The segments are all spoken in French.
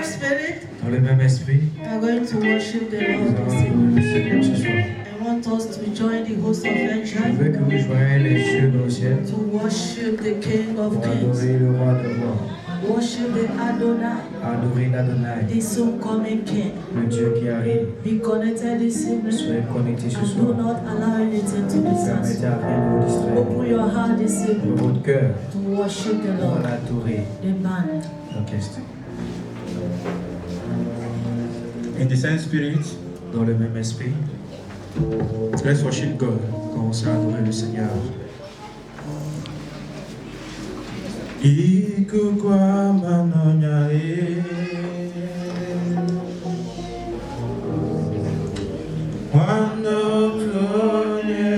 spirit, dans le même esprit, we are going to worship the nous Lord allons this adorer evening. le Seigneur ce soir. I want us to join the host of Je angels veux que vous joignez les cieux dans le ciel to worship the King of pour Kings, adorer le roi de rois, worship the Adonai, adorer l'Adonai, the soon coming King. le Dieu qui arrive. Be connected this evening Soyez connectés ce and do soir. not allow anything to Ne distance permettez you. à rien de vous distraire. Open your heart this evening Ouvre votre cœur to worship the pour Lord, l'adorer. the band. L'orchestre. In the same spirit, Dans le même esprit, let's worship God. commencez à adorer le Seigneur. Ikukwa manonya e Wano mlonye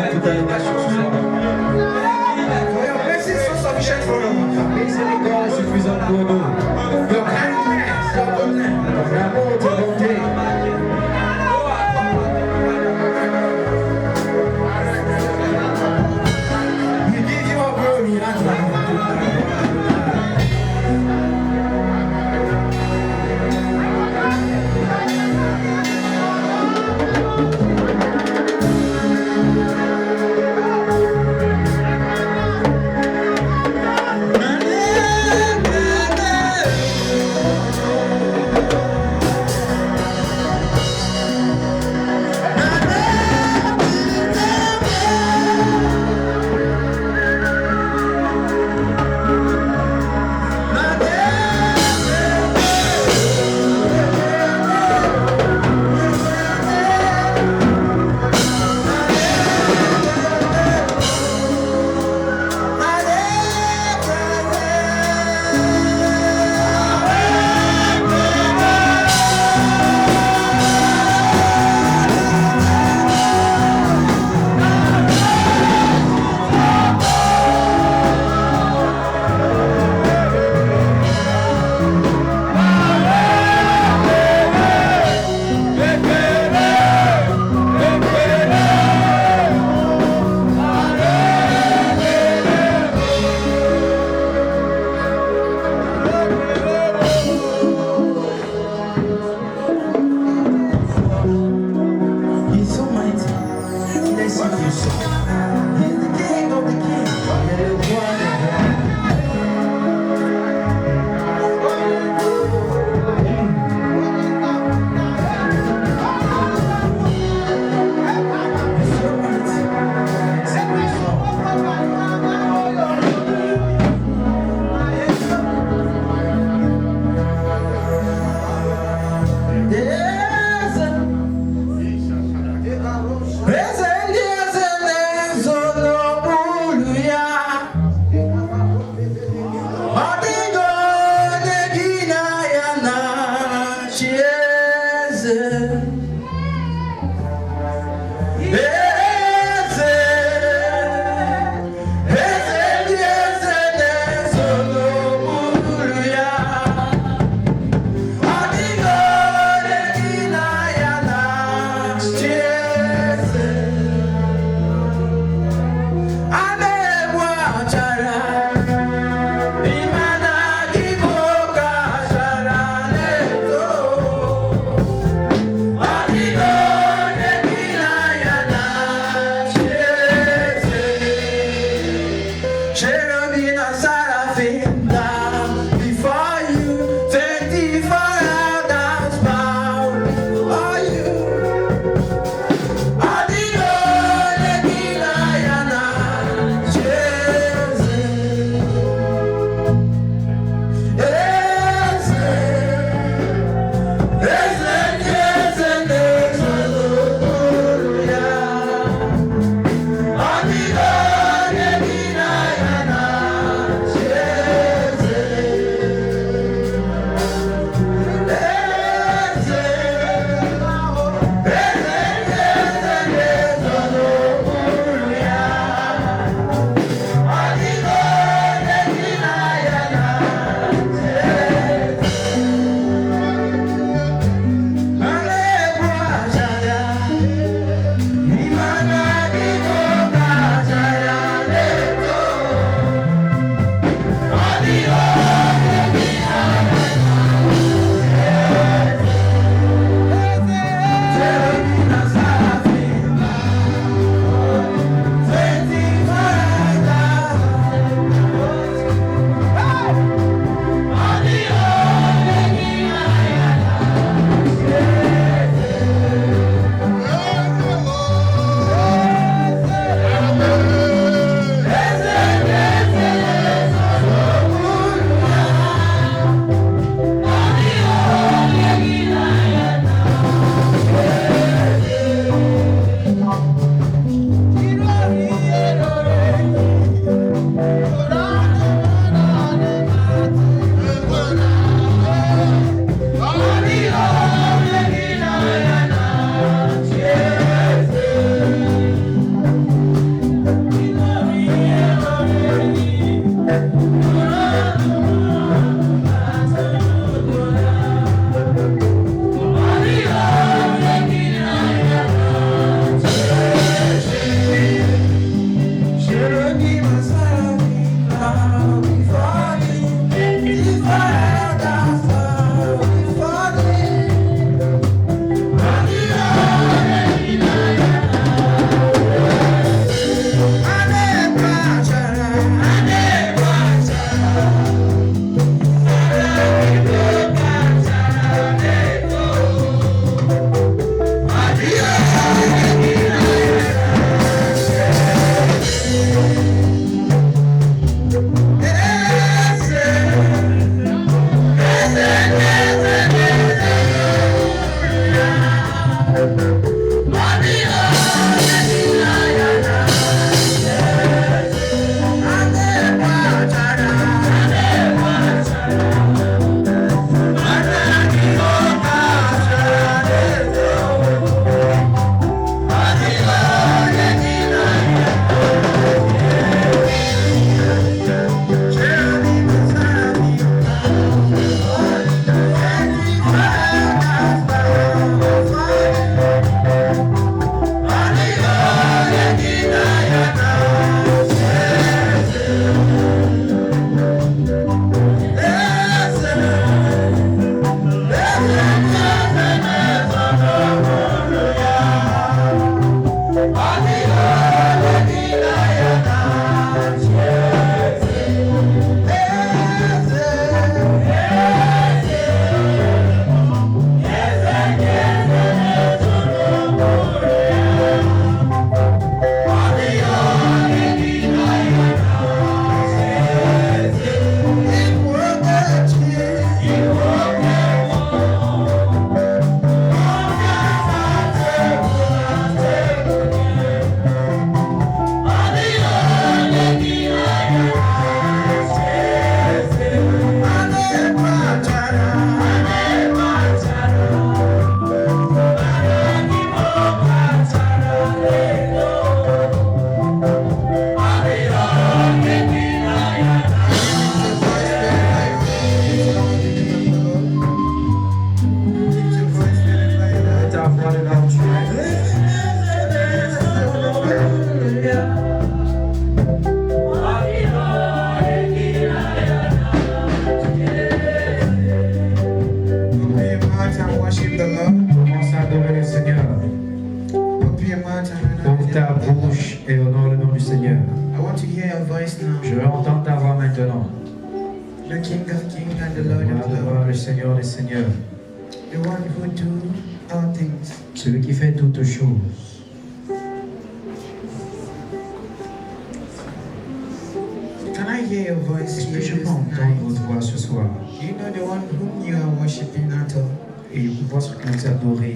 donne toute ta nation ce soir. For your mercy is so sufficient for us. Miséricorde est suffisante pour nous. Your kindness, your goodness, ton amour, ta bonté. We give you all glory and honor. Open your mouth and worship the Lord. Commence à adorer le Seigneur. Open your mouth and Ouvre ta bouche et honore le nom du Seigneur. I want to hear your voice now. Je veux entendre ta voix maintenant. The King of Kings and the On Lord va of adorer Lords. le Seigneur des Seigneurs. The one who do all things. Celui qui fait toutes choses. Can I hear your voice Est-ce here que je this peux entendre night? votre voix ce soir? Do you know the one whom you are worshiping at all? Et vous pensez que vous adorez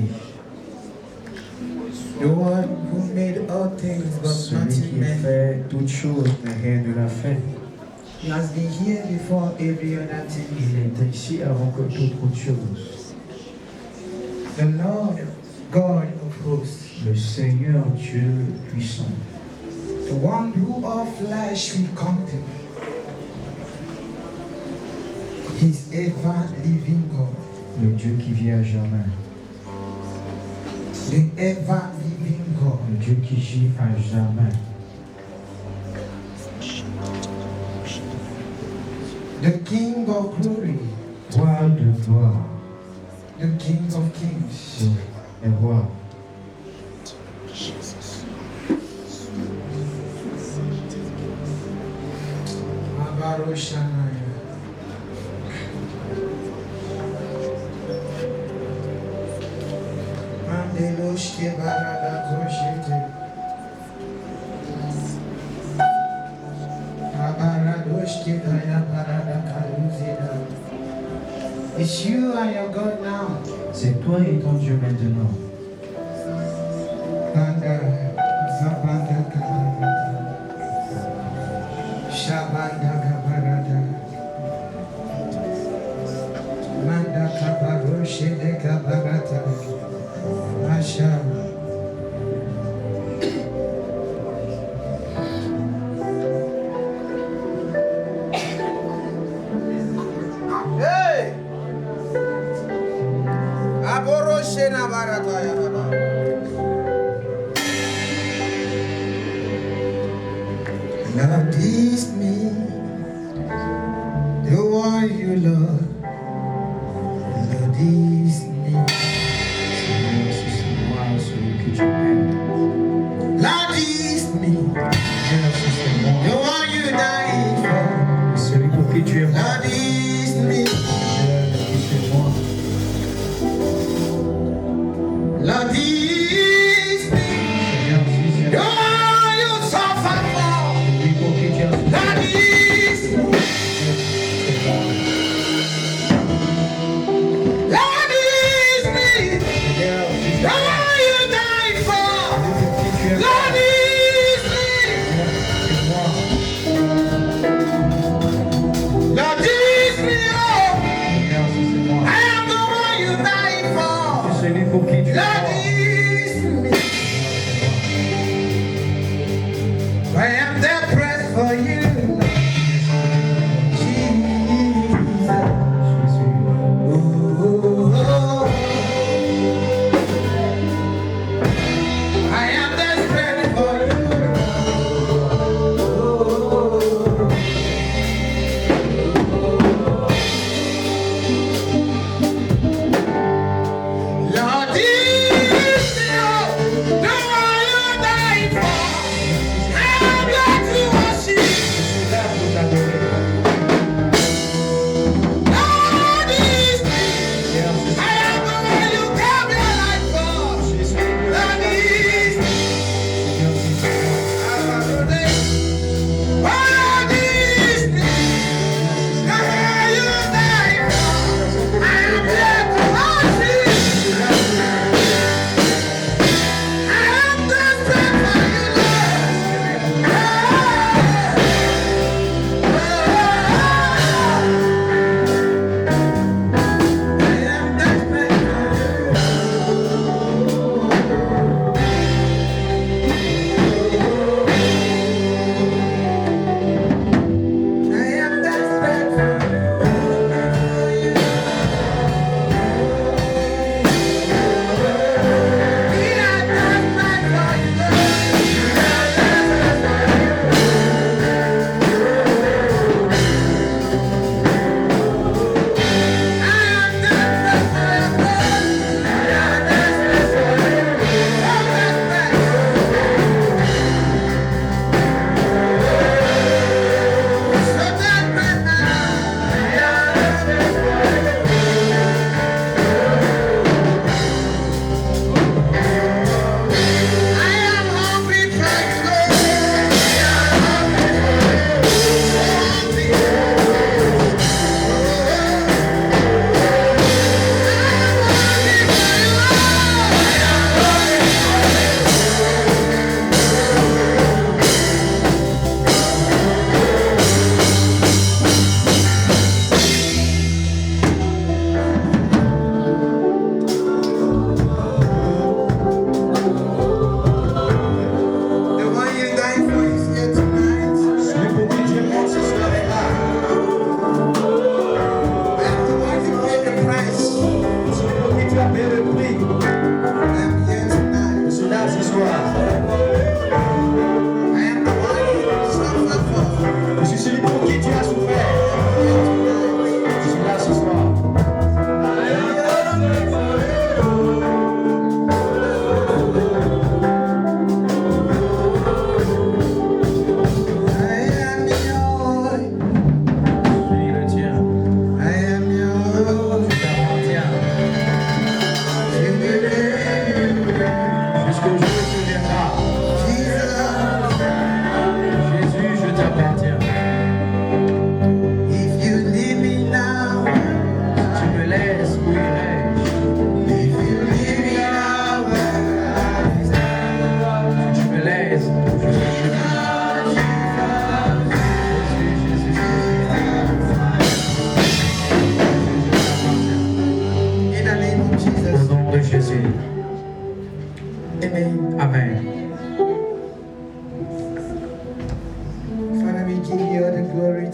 The one who made all things but celui nothing qui made. fait toutes choses, mais rien ne l'a fait. He has been here before every other Il thing. était ici avant que toute autre chose. The Lord God of hosts. Le Seigneur Dieu puissant. The one who all flesh will come to. He's ever living God. Le Dieu qui vit à jamais. The ever living God. Le Dieu qui gît à jamais. The King of glory. Roi de gloire. The King of kings. Et roi. Abaroshanaya. Mandeloshke barada koshete. Abaradoshke daya barada karuzida. It's you and your God now. C'est toi et ton Dieu maintenant. Banda Zabanda Kabarada. Shabanda Kabarada. Manda Kabaroshe de Kabarata. Asha. Hey! Aboroshe na barata ya baba. Love is me, the one you love. Love is me. Seigneur, c'est moi, celui que tu aimes. Love is me, Seigneur, c'est moi, the one you died for. celui pour qui tu es mort. Love is me, Seigneur, c'est moi. love is me, Seigneur, c'est the one you suffer for. celui pour qui tu as Love is me, love is me, Seigneur, the one you died for. Love is me.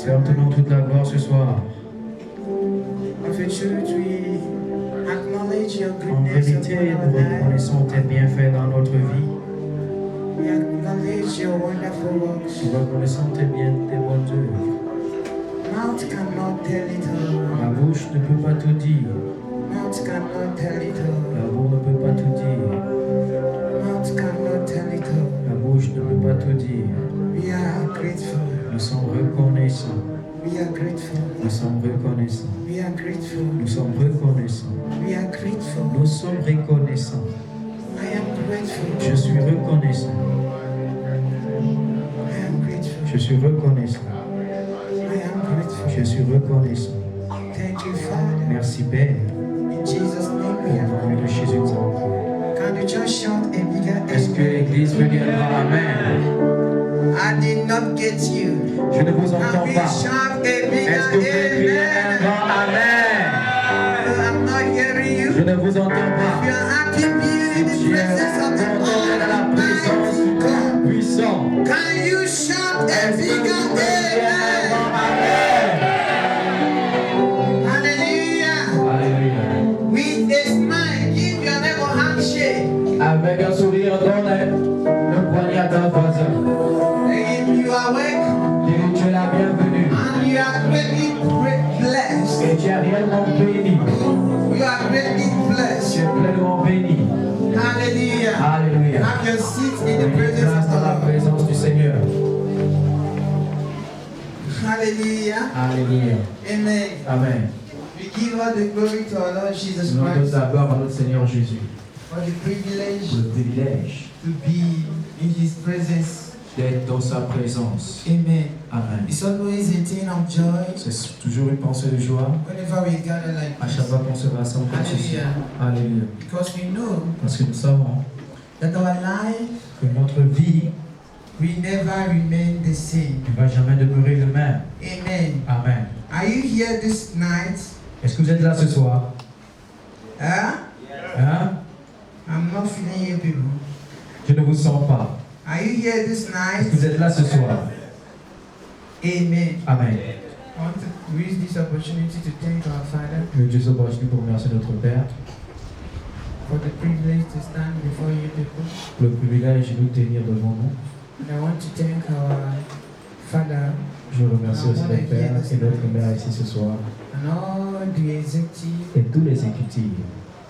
Te retenons toute la gloire ce soir. Of the truth, we acknowledge your En goodness vérité, upon nous our lives. reconnaissons tes bienfaits dans notre vie. We acknowledge your wonderful works. Nous reconnaissons tes bonnes œuvres. Mouth cannot tell it all. La bouche ne peut pas tout dire. Mouth cannot tell it all. La bouche ne peut pas tout dire. Mouth cannot tell it all. La bouche ne peut pas tout dire. We are grateful. Nous sommes reconnaissants. We are grateful. Nous sommes reconnaissants. We are grateful. Nous sommes reconnaissants. We are grateful. Nous sommes reconnaissants. I am grateful. Je suis reconnaissant. I am grateful. Je suis reconnaissant. I am grateful. Je suis reconnaissant. Thank you, Father. Merci Père. In Jesus' name we Au have. nom de Jésus nous avons prié. Can you just shout a bigger Est-ce que amen? l'Église veut dire Amen? I did not get you. Je ne vous Can entends we pas. shout a Est-ce bigger que vous pouvez crier un amen? grand Amen? I'm not hearing you. Je ne vous entends You pas. are happy being in the Tu es presence of the content dans la présence Almighty du God. Dieu puissant. Can you shout a Est-ce que vous bigger pouvez crier un amen? grand Amen? Hallelujah. Alléluia. With a smile, give your neighbor handshake. Avec un sourire, donne le poignet à ton voisin. And you are welcome. Dis-lui, tu es la bienvenue. And you are greatly blessed. Et tu es réellement béni. You are greatly Tu blessed. es pleinement béni. Hallelujah. Alléluia. Have your seat in the Une presence place of dans la the Lord. présence du Seigneur. Hallelujah. Alléluia. Amen. Amen. We give all the glory to our Lord Jesus Nous donnons Christ d'abord à notre Seigneur Jésus for the privilege le privilège to be in His presence. d'être dans sa présence. Amen. Amen. It's always a thing of joy C'est toujours une pensée de joie whenever we gather like à this. chaque fois qu'on se rassemble comme ceci. Alléluia. Because we know Parce que nous savons that our life que notre vie will never remain the same. ne va jamais demeurer le même. Amen. Amen. Are you here this night? Est-ce que vous êtes là ce soir? Huh? Hein? I'm not feeling you people. Je ne vous sens pas. Are you here this Est-ce night? que vous êtes là ce soir? Amen. Amen. I want to use this opportunity to thank our Father Que Dieu soit opportune pour remercier notre Père for the privilege to stand before you people. pour le privilège de nous tenir devant nous. And I want to thank our Father Je remercie aussi notre Père et notre Mère ici ce soir and all the executive et tous les exécutifs.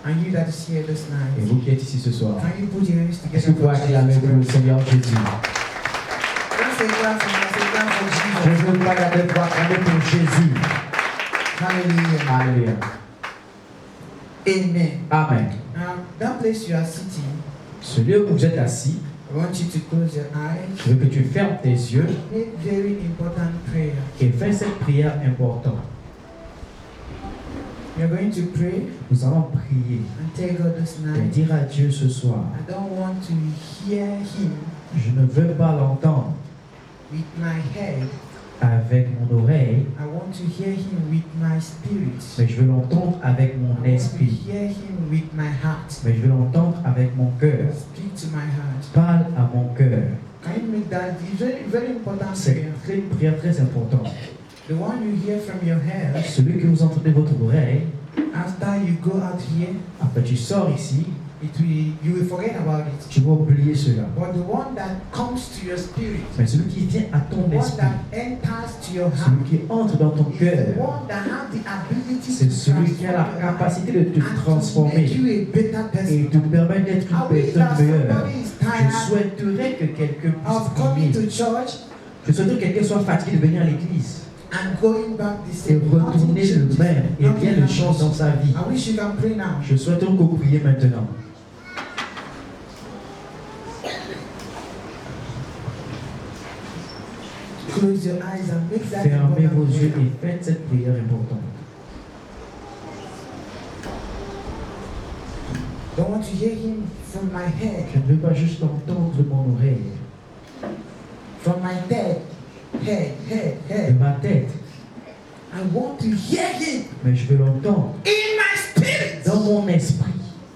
and you that is here this Et night. vous qui êtes ici ce soir. Can you put your hands Est-ce que together vous pouvez for acclamer Jesus pour le Christ? Seigneur Jésus? Don't say that for me, say that for Je Jesus. ne veux pas garder pour acclamer pour Jésus. Hallelujah. Alléluia. Amen. Amen. Now, that place you are sitting, Ce lieu où vous êtes assis, I want you to close your eyes. je veux que tu fermes tes yeux Make very important prayer. et fais cette prière importante. You're going to pray Nous allons prier and tell God this et night, dire à Dieu ce soir, I don't want to hear Him je ne veux pas l'entendre with my head. avec mon oreille, I want to hear Him with my spirit. mais je veux l'entendre avec mon I want to esprit. hear Him with my heart. Mais je veux l'entendre avec mon cœur. Speak to my heart. Parle à mon cœur. Can you make that it's very, very important C'est prayer? une prière très importante. The one you hear from your head, Celui que vous entendez votre oreille, after you go out here, après tu sors ici, you will forget about it. tu vas oublier cela. But the one that comes to your spirit, Mais celui qui vient à ton the one esprit, that enters to your heart, celui qui entre dans ton is the cœur, one that has the ability c'est to celui qui a la transform your life capacité de te and to make transformer you a better et person. te permettre d'être I une wish that personne meilleure. somebody is Je tired souhaiterais que quelqu'un of puisse coming prier. to church Je souhaiterais que quelqu'un soit fatigué de venir à l'église and going back the et same. retourner le même et Nothing rien ne change dans happens. sa vie. I wish you can pray now. Je souhaiterais que vous priez maintenant. Close your eyes and make that Fermez vos important yeux prayer. et faites cette prière importante. Don't want to hear him from my head, Je ne veux pas juste l'entendre de mon oreille, from my head, de head. ma tête, I want to hear him mais je veux l'entendre in my spirit. dans mon esprit.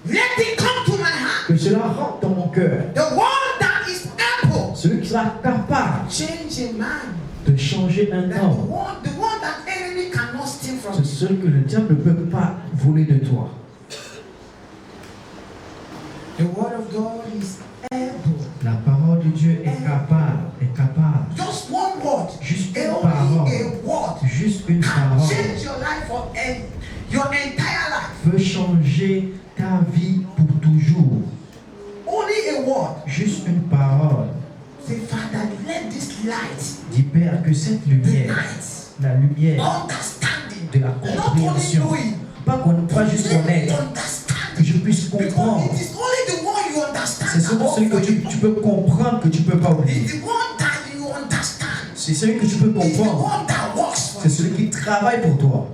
Let it come to my heart. Que cela rentre dans mon cœur. The one that is able Celui qui sera capable to change a man de changer un That homme. the one that enemy cannot steal from C'est you. ce que le diable ne peut pas voler de toi. The word of God is able. La parole de Dieu est capable, Just one word. Juste une Only parole. a word Juste une can parole change your life for your entire life. peut changer ta vie pour toujours. Only a word. Juste une parole. Say, Father, let this light, Dis Père que cette the lumière, light, la lumière understanding, de la not only compréhension, knowing, pas juste let me connaître, que understand. je puisse Because comprendre. it is only the one you understand. C'est seulement celui que tu peux comprendre que tu ne peux pas oublier. It's the one that you understand. C'est celui que tu peux It's the comprendre. one that works for C'est you. celui qui travaille pour toi.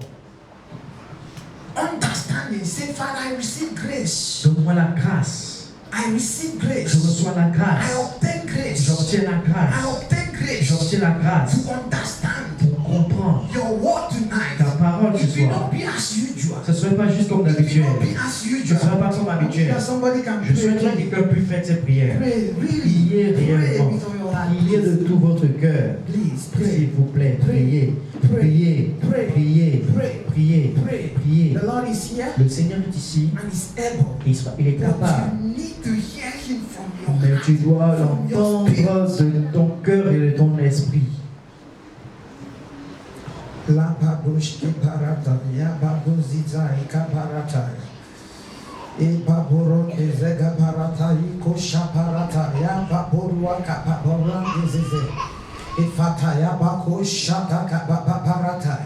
Understanding. Say, Father, I receive grace. Donne-moi la grâce. I receive Je grace. reçois la I grâce. obtain grace. J'obtiens la I grâce. obtain grace J'obtiens la grâce to understand pour comprendre your word tonight. ta parole ce It will soir. not be as usual. Ce ne serait pas juste comme It will d'habitude. not be as Ce ne usual. serait pas comme That habituel. somebody can Je souhaiterais que pray. quelqu'un puisse faire cette prière. Pray, really. Priez Pray réellement. with all your heart. Priez de tout votre cœur. Please S'il pray. vous plaît, priez. Priez. Pray. Priez. Pray. Priez. Pray. Priez. The Lord is here Le Seigneur est ici. and is able. Il est But capable. you need to hear him from your Mais heart. tu dois From your l'entendre spirit. de ton cœur et de ton esprit. La babushki parata, ya babuziza ikaparata. E baburo ezega parata, iko shaparata, ya baburwa kapabura ezeze. E fata ya bako shata kapaparata.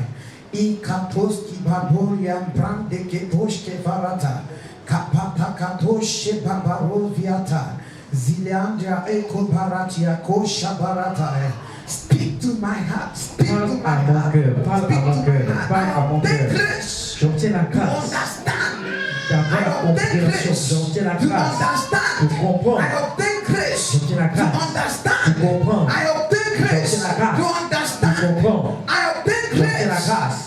I katoski baburia brande ketoshke parata. Kapata katoshe babaroviata. Zileandra eko paratia kosha barata. Speak to my heart. Speak to my Parle à mon heart. cœur. Parle à Speak mon to cœur. my heart. Parle à mon Take cœur. grace J'obtiens la to grâce understand. d'avoir la I obtain compréhension. grace J'obtiens la to grâce understand. pour comprendre. I obtain grace J'obtiens la to grâce understand. pour comprendre. I obtain grace J'obtiens la grâce to pour understand. comprendre. I obtain J'obtiens la grace grâce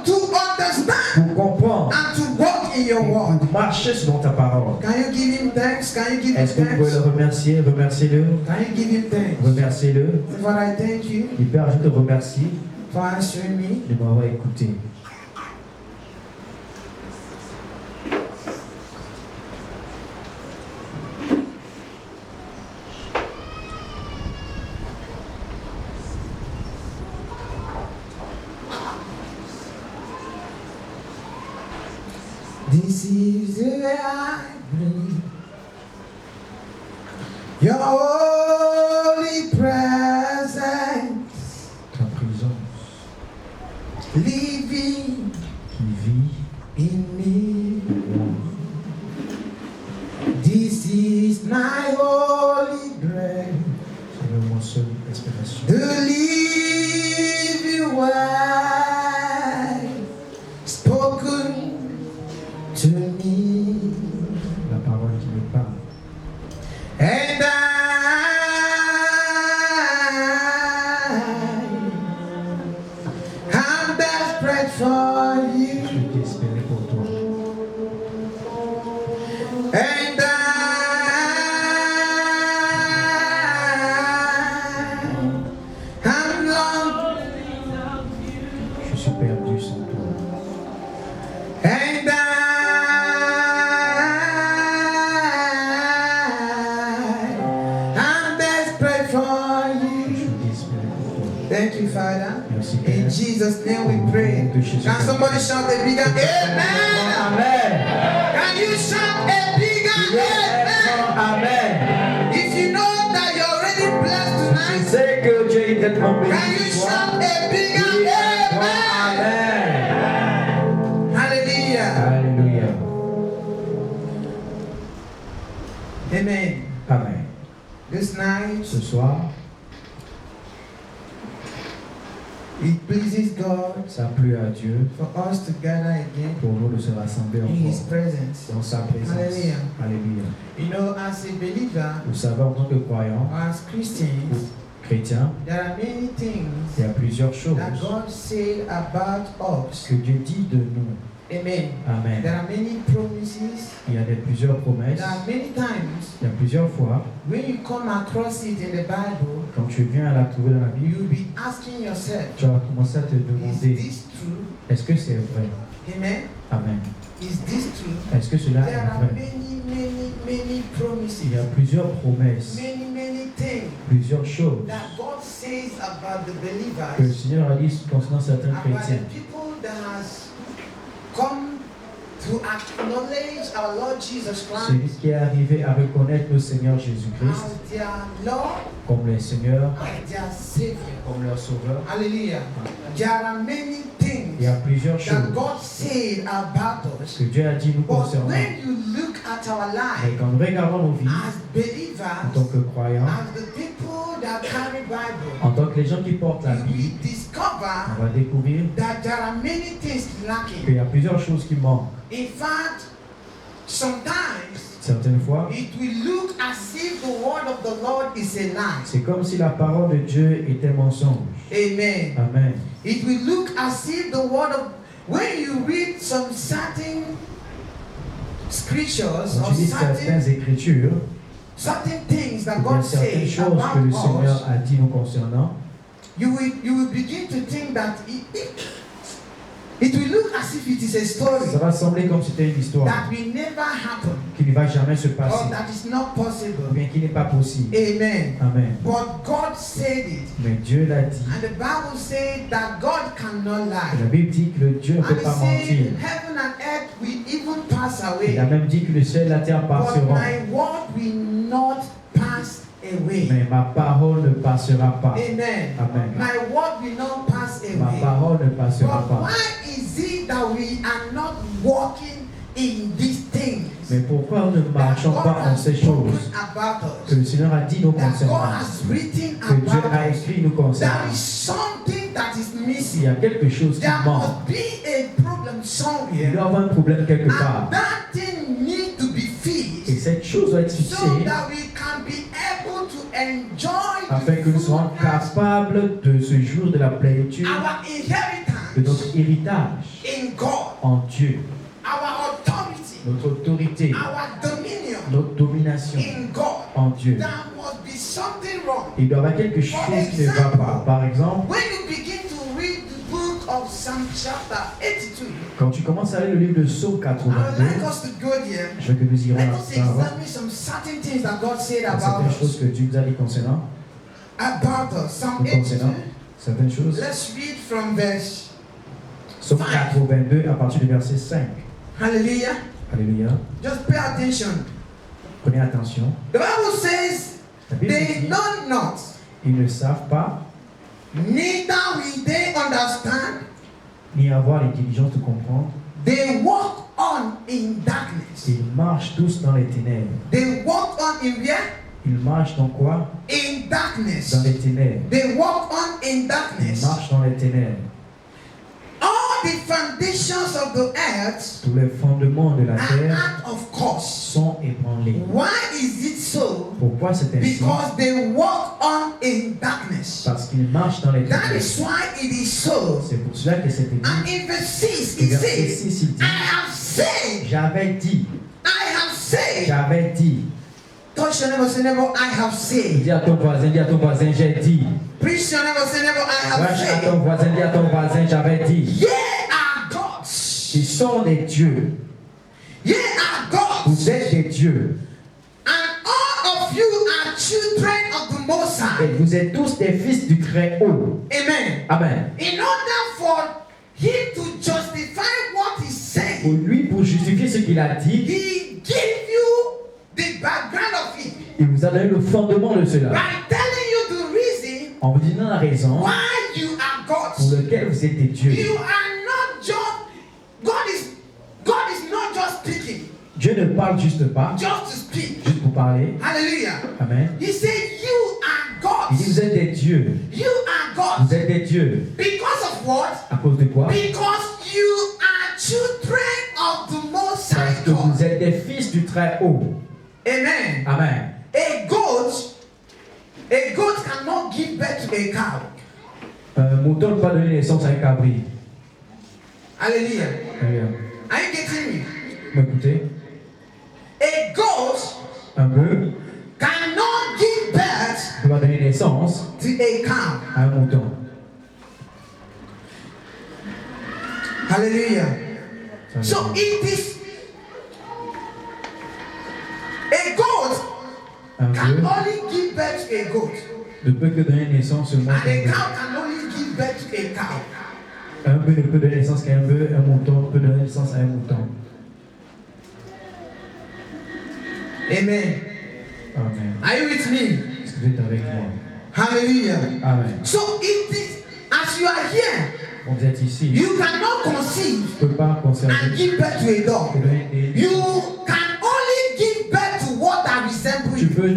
to understand pour comprendre. and to walk in your word. Pour marcher selon ta parole. Can you give him thanks? Can you give him Est-ce que vous pouvez le thanks? remercier? Remerciez-le. Can you give him thanks? Remerciez-le. Father, I thank you Et Père, je te remercie for answering me. de m'avoir écouté. This is the way I breathe. Your holy presence Ta présence living qui vit in me. This is my holy bread, c'est le mon seul inspiration. the living word spoken to me. La parole qui me parle. And I'm desperate for Je you. suis désespéré pour toi. And I'm lost. Je suis perdu sans toi. And I'm desperate for Je you. suis désespéré pour toi. Thank you, Father. Merci In Père. Jesus' name we pray. Can somebody shout a bigger amen? Amen. Can you shout a bigger amen? Amen. If you know that you're already blessed Tu tonight, sais que Dieu est tellement béni. can you ce soir. shout a bigger amen? Amen. Hallelujah. Alléluia. Amen. Amen. This night, Ce soir, it pleases God ça a plu à Dieu for us to gather again pour nous de se rassembler in His encore presence. dans sa présence. Alléluia. Alléluia. You know, as a believer, Vous savez, en tant que croyant, or as Christians, chrétien, there are many things il y a plusieurs choses that God said about us que Dieu dit de nous Amen. Amen. There are many promises. Il y a plusieurs promesses. There are many times Il y a plusieurs fois, when you come across it in the Bible, quand tu viens à la trouver dans la Bible, you'll be asking yourself, tu vas commencer à te is demander, this true? est-ce que c'est vrai? Amen. Amen. Is this true? Est-ce que cela There est are vrai? many promises, Il y a plusieurs promesses, many things plusieurs choses that God says about the que le believers, Seigneur a dit concernant certains about chrétiens. the people that has come to acknowledge our Lord Jesus Celui Christ qui est arrivé à reconnaître le Seigneur Jésus-Christ as their Lord, comme le Seigneur, as their Savior. comme leur Sauveur. Hallelujah. There are many Il y a things plusieurs that choses God said about us. que Dieu a dit nous But concernant. when you look at our Mais life quand nous regardons nos vies as en tant believers, que croyants, as the people that carry Bible, en tant que les gens qui portent la you Bible, will discover on va découvrir that there are many things lacking. qu'il y a plusieurs choses qui manquent. In fact, sometimes Certaines fois, it will look as if the word of the Lord is a lie. c'est comme si la parole de Dieu était mensonge. Amen. Amen. It will look as if the word of, when you read some certain scriptures Quand or tu lis certaines certain écritures, things that il y a God certaines says choses que le about Seigneur us, a dit nous concernant. you will begin to think that it will look as if it is a story Ça va sembler comme si c'était une histoire that will never happen qui ne va jamais se or passer, that is not ou possible. bien qui n'est pas possible. Amen. Amen. But God said it. Mais Dieu l'a dit. And the Bible said that God cannot Et lie. la Bible dit que le Dieu ne And peut it pas mentir. said heaven and earth will even pass Il a away, même dit que le ciel et la terre but passeront. my word will not pass away. Mais ma parole ne passera pas. Amen. Amen. My word will not pass Ma away. parole ne passera But pas. why is it that we are not walking in these things Mais pourquoi nous ne that marchons God pas en has ces spoken choses about que us, le Seigneur a dit nous that God concernant, has written que Dieu about a us? écrit nous There concernant? is something that is Il missing. y a quelque chose qui There manque. must be a problem Il doit y somewhere, avoir un problème quelque and part. that thing needs to be Et fixed cette chose doit être so fixée that we can be able to enjoy afin que nous soyons capables de ce jour de la plénitude our de inheritance notre héritage in God, en Dieu, our authority, notre autorité, our dominion notre domination in God. en Dieu. There must be something wrong. Il doit y avoir quelque chose qui ne va pas. Par exemple, When you begin to read the book of Psalm chapter 82, quand tu commences à lire le livre de Psaume I would 82, like us to go there. je veux que nous irons Let là us examine some certain things that God said about certaines choses us. que Dieu nous a dit concernant, About us. Psalm nous 82. concernant certaines choses. Let's read from verse. Psaume 82 à partir du verset 5. Hallelujah. Alléluia. Just pay attention. Prenez attention. The Bible says, La Bible they dit, know not, ils ne savent pas, neither will they understand. ni avoir l'intelligence de comprendre. They walk on in darkness. Ils marchent tous dans les ténèbres. They walk on in where? Ils marchent dans quoi? In darkness. Dans les ténèbres. They walk on in Ils darkness. marchent dans les ténèbres. All the foundations of the earth Tous les fondements de la are terre out of course. sont ébranlés. Why is it so? Pourquoi c'est ainsi? Because they walk on in darkness. Parce qu'ils marchent dans les That ténèbres. is why it is so. C'est pour cela que c'est écrit. And in verse 6, Et it verset says, 6, il dit, I have said, j'avais dit, I have said. j'avais dit. Touch your neighbor, say neighbor, I have said. Dis à ton voisin, j'ai dit. Preach your neighbor, say neighbor, I have Prêche à said. ton voisin, dis à ton voisin, j'avais dit. Ye are gods. Ils sont des dieux. Ye are gods. Vous êtes des dieux. And all of you are children of the Most Et High. vous êtes tous des fils du Très-Haut. Amen. Amen. In order for him to justify what he said, Pour lui, pour justifier ce qu'il a dit, he gave you the background of it il vous a donné le fondement de cela. by telling you the reason En vous disant la raison why you are pour gods. laquelle vous êtes des dieux. You are not just God is not just speaking, Dieu ne parle juste pas, just to speak. juste pour parler. Hallelujah. Amen. He said you are Il dit, vous gods. êtes des dieux. You are gods. Vous êtes des dieux. Because of what? À cause de quoi? Because you are children of the Most High Parce que God. vous êtes des fils du Très-Haut. Amen. Amen. A goat cannot give birth to a cow. Un mouton ne peut pas donner naissance à un cabri. Hallelujah. Alléluia. Are you getting me? Vous m'écoutez? A goat Un bœuf cannot give birth peut pas donner naissance to a cow. à un mouton. Hallelujah. Ça veut So dire- it is a goat Un can bœuf only give birth to a goat, ne peut que donner naissance seulement and qu'à un a bœuf. cow can only give birth to a cow. Un bœuf ne peut donner naissance qu'à un bœuf, un mouton peut donner naissance à un mouton. Amen. Amen. Are you with me? Est-ce que vous êtes avec moi? Hallelujah. Amen. So it is as you are here, Donc vous êtes ici. you cannot conceive Je ne peux pas conserver and give birth to a que dog. donner des- You can only give birth to what that resembles Tu you. peux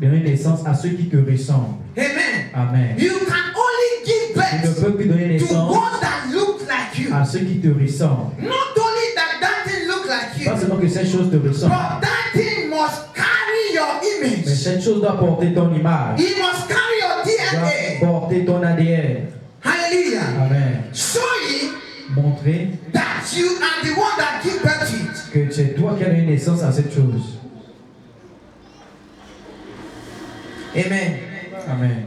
donner naissance à ceux qui te ressemblent. Amen. Amen. You can only give Tu ne birth peux que donner to naissance what that looks like you. à ceux qui te ressemblent. Not only that that thing look like you, Pas seulement que cette chose te ressemble, but that thing must carry your mais image. cette chose doit porter ton image, It must carry your doit DNA. porter ton ADN. Hallelujah. Amen. Showing Montrer that you are the one that give birth to it. que c'est toi qui as donné naissance à cette chose. Amen. Amen.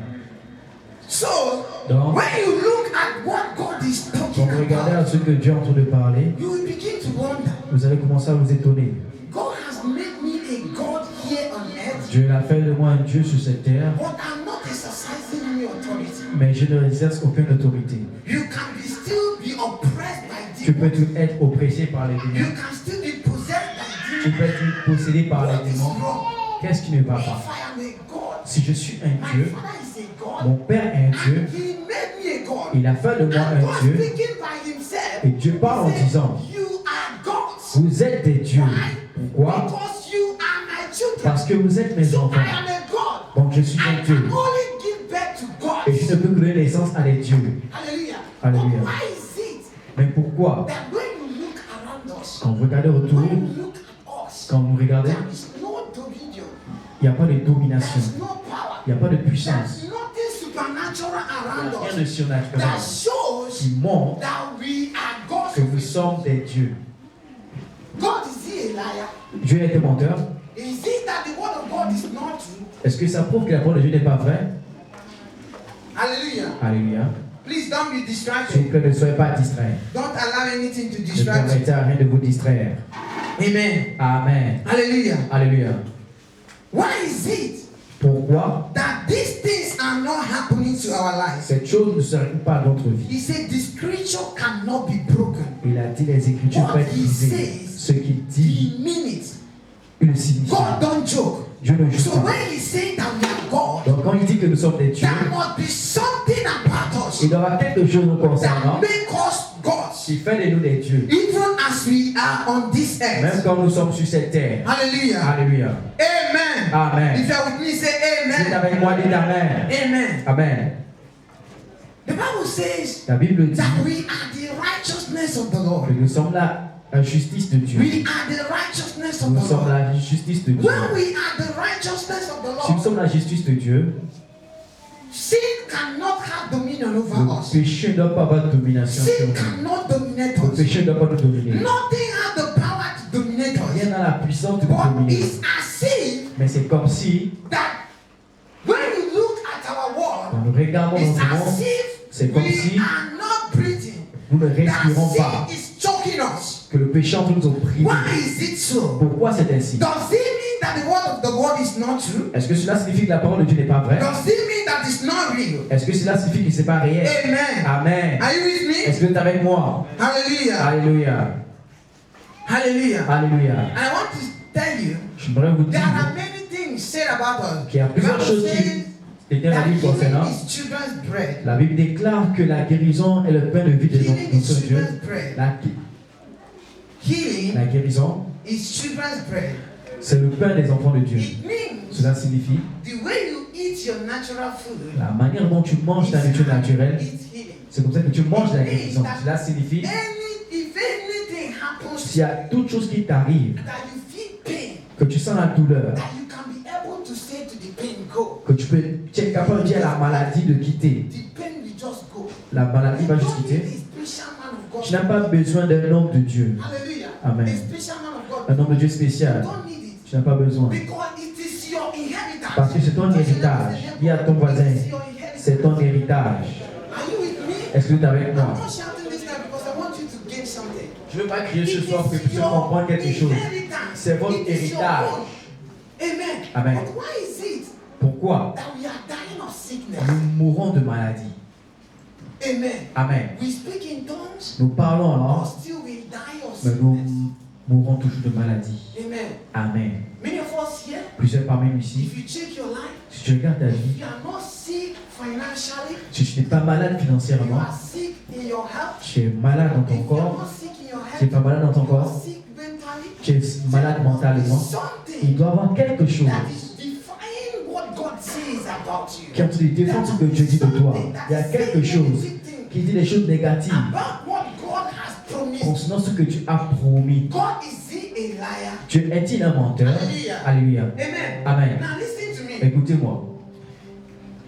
So, Donc, when you look at what God is quand talking vous regardez about, à ce que Dieu est en train de parler, you will begin to wonder, vous allez commencer à vous étonner. God has made me a God here on earth, Dieu a fait de moi un Dieu sur cette terre, but I'm not exercising any authority. mais je ne exerce aucune autorité. You can still be oppressed by Tu peux demons. tout être oppressé par les You démons. can still be possessed by Tu demons. peux être possédé par What les is démons. wrong? Qu'est-ce qui ne va If pas? I am a God, Si je suis un my Dieu, father is a God, mon Père est un Dieu, and he made me a God. il a fait de moi And un God Dieu, speaking by himself, et Dieu parle en he said, disant, you are gods. vous êtes des dieux. Pourquoi? Because you are my children. Parce que vous êtes mes So I enfants. am a God. Donc je suis un I Dieu. can only give birth to Et je God. ne peux que donner naissance à des dieux. Hallelujah. Hallelujah. But why is it Mais pourquoi? that when you look around us, Quand vous regardez autour, when you look at us, quand vous regardez, there is no dominion, il n'y a pas de domination, there's no power, il n'y a pas de puissance, there's nothing supernatural il n'y around a rien us de surnaturel that shows qui montre that we are God's que nous people. sommes des dieux. God, is he a liar? Dieu est un menteur. Is it that the word of God is not true? Est-ce que ça prouve que la parole de Dieu n'est pas vraie? Hallelujah. Alléluia. Please don't be S'il vous distracted. plaît, ne soyez pas distraits. Don't allow anything to Ne distract you. permettez à rien de vous distraire. Amen. Amen. Hallelujah. Alléluia. Why is it Pourquoi that these things are not happening to our lives? cette chose ne s'arrive pas à notre vie? He said the scripture cannot be broken. Il a dit les Écritures What peuvent être he brisées. says, Ce qu'il dit, He mean it. il le signifie. God don't joke. Dieu ne joue So pas. when he said that we are God, Donc quand il dit que nous sommes des dieux, there must be something about us il y aura quelque chose nous that concernant make us gods. qui fait de nous des dieux. Even as we are on this Même earth. quand nous sommes sur cette terre. Hallelujah. Alléluia. Amen. Amen. If you are with me, say Si vous êtes amen. avec moi, dites Amen. Amen. Amen. The Bible says La Bible dit that we are the righteousness of the Lord. que nous sommes la justice de Dieu. We are the righteousness of Nous the sommes Lord. la justice de Dieu. When we are the righteousness of the Si nous Lord, sommes la justice de Dieu, sin cannot have dominion over le us. péché ne doit pas avoir de domination sur Sin nous. cannot dominate Le us. péché ne doit pas nous dominer. Nothing has the power to dominate Rien us. n'a la puissance de nous But dominer. it's as if Mais c'est comme si, that when you look at our quand world, nous regardons it's notre as monde, if c'est comme we si are not breathing. nous ne That respirons pas, sin is choking us. que le péché entre nous a pris. Why is it so? Pourquoi c'est ainsi? Does it mean that the word of the God is not true? Est-ce que cela signifie que la parole de Dieu n'est pas vraie? Does it mean that it's not real? Est-ce que cela signifie que ce n'est pas réel? Amen. Amen. Are you with me? Est-ce que tu es avec moi? Hallelujah. Alléluia. Hallelujah. Alléluia. And I want to tell you, J'aimerais vous there dire are many things said about us. qu'il y a The plusieurs Bible choses says qui étaient dans la that Bible concernant. healing is children's bread. La Bible déclare que la guérison est le pain de vie de Healing is notre Dieu. children's bread. La Healing guérison, is children's bread. c'est le pain des enfants de Dieu. It means Cela signifie the way you eat your natural food la manière dont tu manges ta nourriture naturelle, is healing. c'est comme ça que tu manges la guérison. Cela signifie If anything happens s'il y a toute chose qui t'arrive, that you feel pain, que tu sens la douleur, that you can be able to say to the pain, go. que tu es capable de dire à la maladie de quitter. The pain will just go. La maladie va juste You don't need quitter. a special man of God. Tu n'as pas besoin d'un homme de Dieu. Hallelujah. Amen. A special man of God. Un homme de Dieu You spécial. don't need it. Tu n'as pas besoin. Because it is your inheritance. Parce que c'est ton héritage. Dis à ton voisin, It is your inheritance. c'est ton héritage. Are you with me? Est-ce que tu es avec I'm moi? not shouting this now because I want you to gain something. Je ne veux pas crier ce It soir pour que is tu puisses your comprendre quelque chose. inheritance. C'est votre It is your héritage. own. Amen. Amen. But why is it Pourquoi? that we are dying of sickness? Nous mourons de maladie. Amen. Amen. We speak in tongues, Nous parlons en but langue, still we die of mais nous sickness. mourrons toujours de maladie. Amen. Amen. Many of us here, Plusieurs parmi nous ici, if you check your life, si tu regardes ta if vie, you are not sick financially, si tu n'es pas malade you financièrement, are sick in your health, tu es malade dans if ton you are corps, not sick in your tu n'es health, pas malade dans ton you are corps, sick mentally, tu es malade mentalement, il something doit y avoir quelque chose that is defying what God says about you. qui est en train de défendre ce que Dieu dit de toi. Il y a quelque chose qui dit des choses négatives about what God has promised. concernant ce que tu as promis. God is he a liar? Dieu est-il un menteur? Alléluia. Alléluia. Amen. Amen. Now listen to me. Écoutez-moi,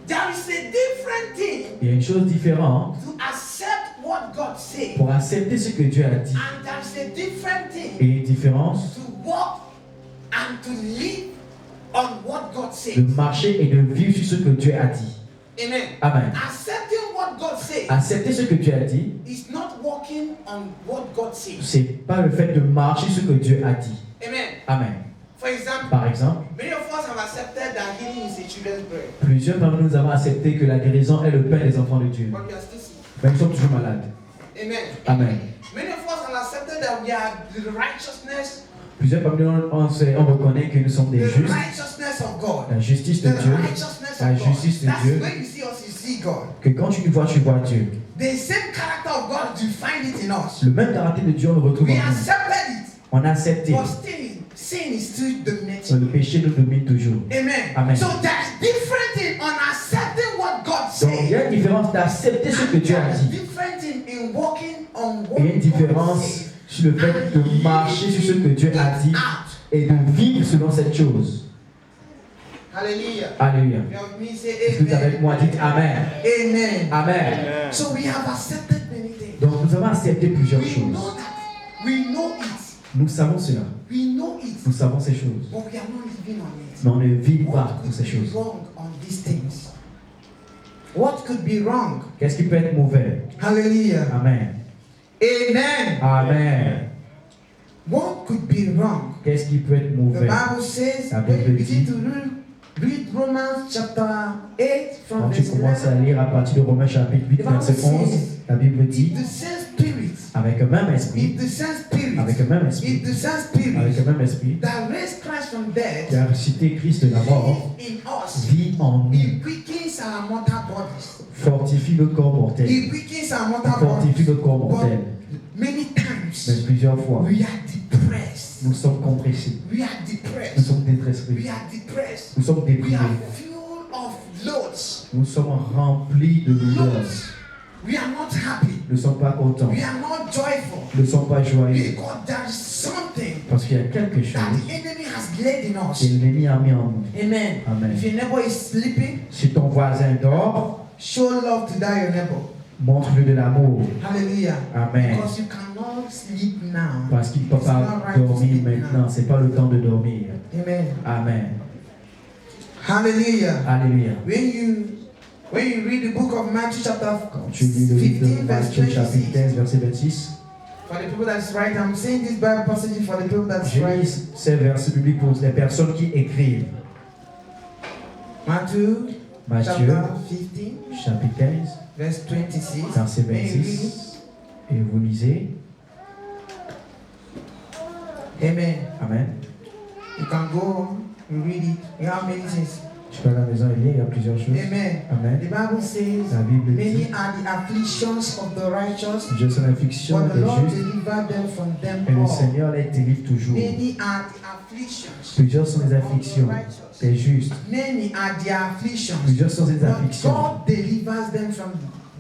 There is a different thing il y a une chose différente to accept what God says, pour accepter ce que Dieu a dit. and there's a different thing Et une différence to walk and to live on what God de says. marcher et de vivre sur ce que Dieu a dit. Amen. Amen. Accepting what God says Accepter ce que Dieu a dit, is not walking on what God says. c'est pas le fait de marcher sur ce que Dieu a dit. Amen. Amen. For example, Par exemple, many of us have accepted that healing is a children's bread, plusieurs parmi nous avons accepté que la guérison est le pain des enfants de Dieu. but we are still sick. Mais nous sommes toujours malades. Amen. Amen. Many of us have accepted that we are the righteousness, Plusieurs parmi nous, on reconnaît que nous sommes des the justes. righteousness of God. La justice The de Dieu, righteousness la of God. justice de That's Dieu. when you see us, you see God. Que quand tu nous vois, tu vois Dieu. The same character of God, you find it in us. Le même caractère de Dieu, on le retrouve en We nous. accepted it, On a accepté. but still, sin is still Le dominating. péché nous domine toujours. Amen. Amen. So there's different thing on accepting what God Donc il y says. a une différence d'accepter ce que Dieu a There's dit. different thing in walking on what Et il y a une God différence says. sur le fait de marcher sur ce que Dieu a dit et de vivre selon cette chose. Hallelujah. Alléluia. You have me say Est-ce que vous êtes avec moi? Dites Amen. Amen. Amen. So we have accepted many things. Donc nous avons accepté plusieurs We choses. know that. We know it. Nous savons cela. We know it. Nous savons ces choses. But we are not living on it. Mais on ne vit pas What pour could ces be choses. wrong on these things? What could be wrong? Qu'est-ce qui peut être mauvais? Hallelujah. Amen. Amen. Amen. What could be wrong? Qu'est-ce qui peut être The mauvais? Bible says, La when Bible you begin dit- to read Romans chapter 8 from Quand tu verse commences à 11, lire à partir de Romains chapitre 8, verset 11, la Bible dit, if the same spirit, avec un même esprit, if the same spirit, avec un même esprit, if the same avec spirit un même esprit, that raised Christ from qui dead a ressuscité Christ de la mort, live in us, vit en nous, He quickens our mortal bodies. fortifie notre corps mortel, He quickens our mortal fortifie bodies. notre corps mortel. Many Mais times plusieurs fois, we are depressed. nous sommes compressés, We are nous depressed. sommes détressés, We are depressed. nous sommes We déprimés, are full of loads. nous sommes remplis de douleurs, Loads. We are not happy. nous ne sommes pas contents, We are not joyful. nous ne sommes pas joyeux, Because there is something parce qu'il y a quelque that chose the enemy has laid in que us. l'ennemi a mis en nous. Amen. Amen. If your neighbor is sleeping, Si ton voisin dort, show love to that your neighbor. montre-lui de l'amour. Hallelujah. Amen. Because you cannot sleep now. Parce qu'il ne peut It's pas not right to dormir sleep maintenant. now. Ce n'est pas le temps de dormir. Amen. Amen. Hallelujah. Alléluia. When you read the book of Matthew chapter Quand tu lis le livre 15 de verse Matthieu chapitre 26. 15 verset 26, For the people that's right, I'm saying this Bible passage for the people that's je right. lis ces versets bibliques pour les personnes qui écrivent. Matthew Matthieu chapter 15 chapitre 15 verse 26. verset When you read 26. Et vous lisez. it, amen. Amen. You can go home, you read it. You have many things. Je peux à la maison et lire, il y a plusieurs choses. Amen. Amen. The Bible says, La Bible many dit, are the afflictions of the righteous, Dieu son affliction but the des Lord justes delivered them from them et le all. Seigneur les délivre toujours. Many are the afflictions Plusieurs sont les of the afflictions righteous. des justes. Many are the afflictions, Plusieurs sont les but afflictions. God delivers them from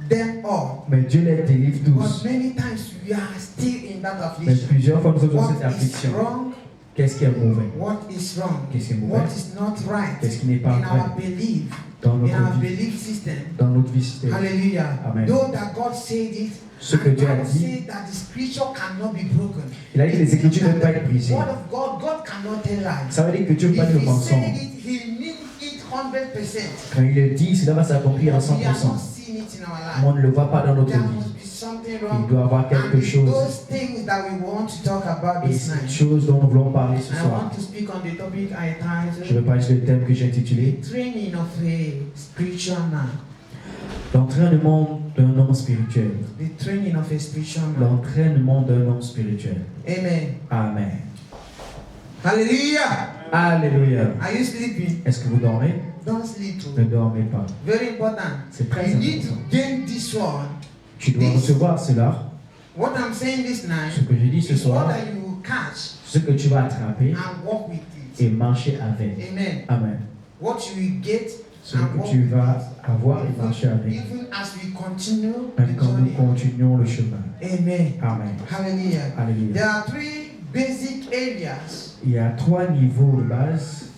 them all. Mais Dieu les délivre But tous. many times we are still in that Mais affliction. plusieurs fois nous sommes dans What cette is affliction. wrong? Qu'est-ce qui est mauvais? what is wrong, Qu'est-ce qui est mauvais? what is not right Qu'est-ce qui n'est pas in our vrai belief, dans in our notre vie, belief system. dans notre vie système? Hallelujah. Amen. Though that God said it, Ce que and Dieu a Bible dit, said that the scripture cannot be broken. il a dit que les Écritures ne peuvent pas être brisées. Word of God, God cannot tell lies. Ça veut dire que Dieu ne peut pas If dire he le mensonge. said it, he means it 100%. Quand il le dit, cela va s'accomplir à We are 100%. not seeing it in our life. On ne le voit pas dans notre There vie. must be something Il wrong. doit y avoir And quelque it's chose. those things that we want to talk about Et this cette night. chose dont nous voulons parler ce I soir. want to speak on the topic I Je vais titled parler sur le thème que j'ai intitulé Training of a Spiritual Man. L'entraînement d'un homme spirituel. The training of a spiritual man. L'entraînement d'un homme spirituel. Amen. Amen. Hallelujah. Alléluia. Are you sleeping? Est-ce que vous dormez? Don't sleep. Ne dormez pas. Very important. C'est très You need to important. gain this one. Tu dois recevoir cela. What I'm saying this Ce night que je dis ce is what soir, that you will catch ce que tu vas attraper and walk with it. et marcher avec. Amen. Amen. What you will get Ce and que walk tu with vas it. avoir et marcher avec. Even as we continue Même the quand nous journey. continuons le chemin. Amen. Amen. Hallelujah. Alléluia. There are three basic areas Il y a 3 niveaux de base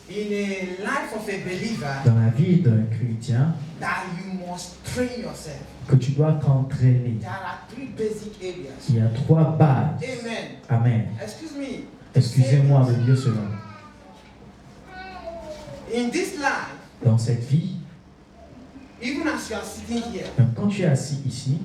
in a life of a believer dans la vie d'un chrétien that you must train yourself. que tu dois t'entraîner. There are three basic areas. Il y a 3 bases. Amen. Amen. Excuse me. Excusez-moi de dire cela. In this life, Dans cette vie, even as you are sitting here, même quand tu es assis ici,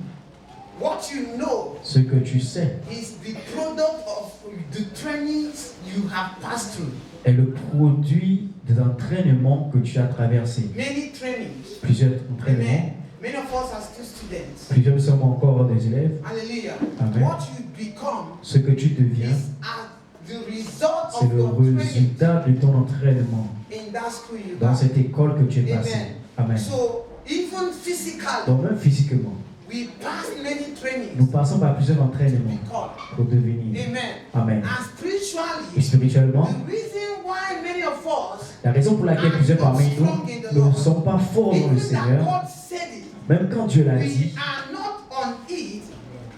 what you know ce que tu sais is the product of the trainings you have passed through. est le produit des entraînements que tu as traversés. Many trainings. Plusieurs entraînements. Amen. Many of us are still students. Plusieurs sommes encore des élèves. Hallelujah. Amen. What you become Ce que tu deviens, is as the result c'est of le your training résultat de ton entraînement in that school you dans got. cette école que tu es passé. Amen. Amen. So even physically, Donc même physiquement, we pass many nous trainings passons par plusieurs entraînements because. pour devenir. Amen. Amen. And Et spiritually, spirituellement, the reason why many of us, la raison pour laquelle plusieurs parmi nous ne sont pas forts dans le even that Seigneur, God said it, même quand Dieu l'a we dit, are not on it,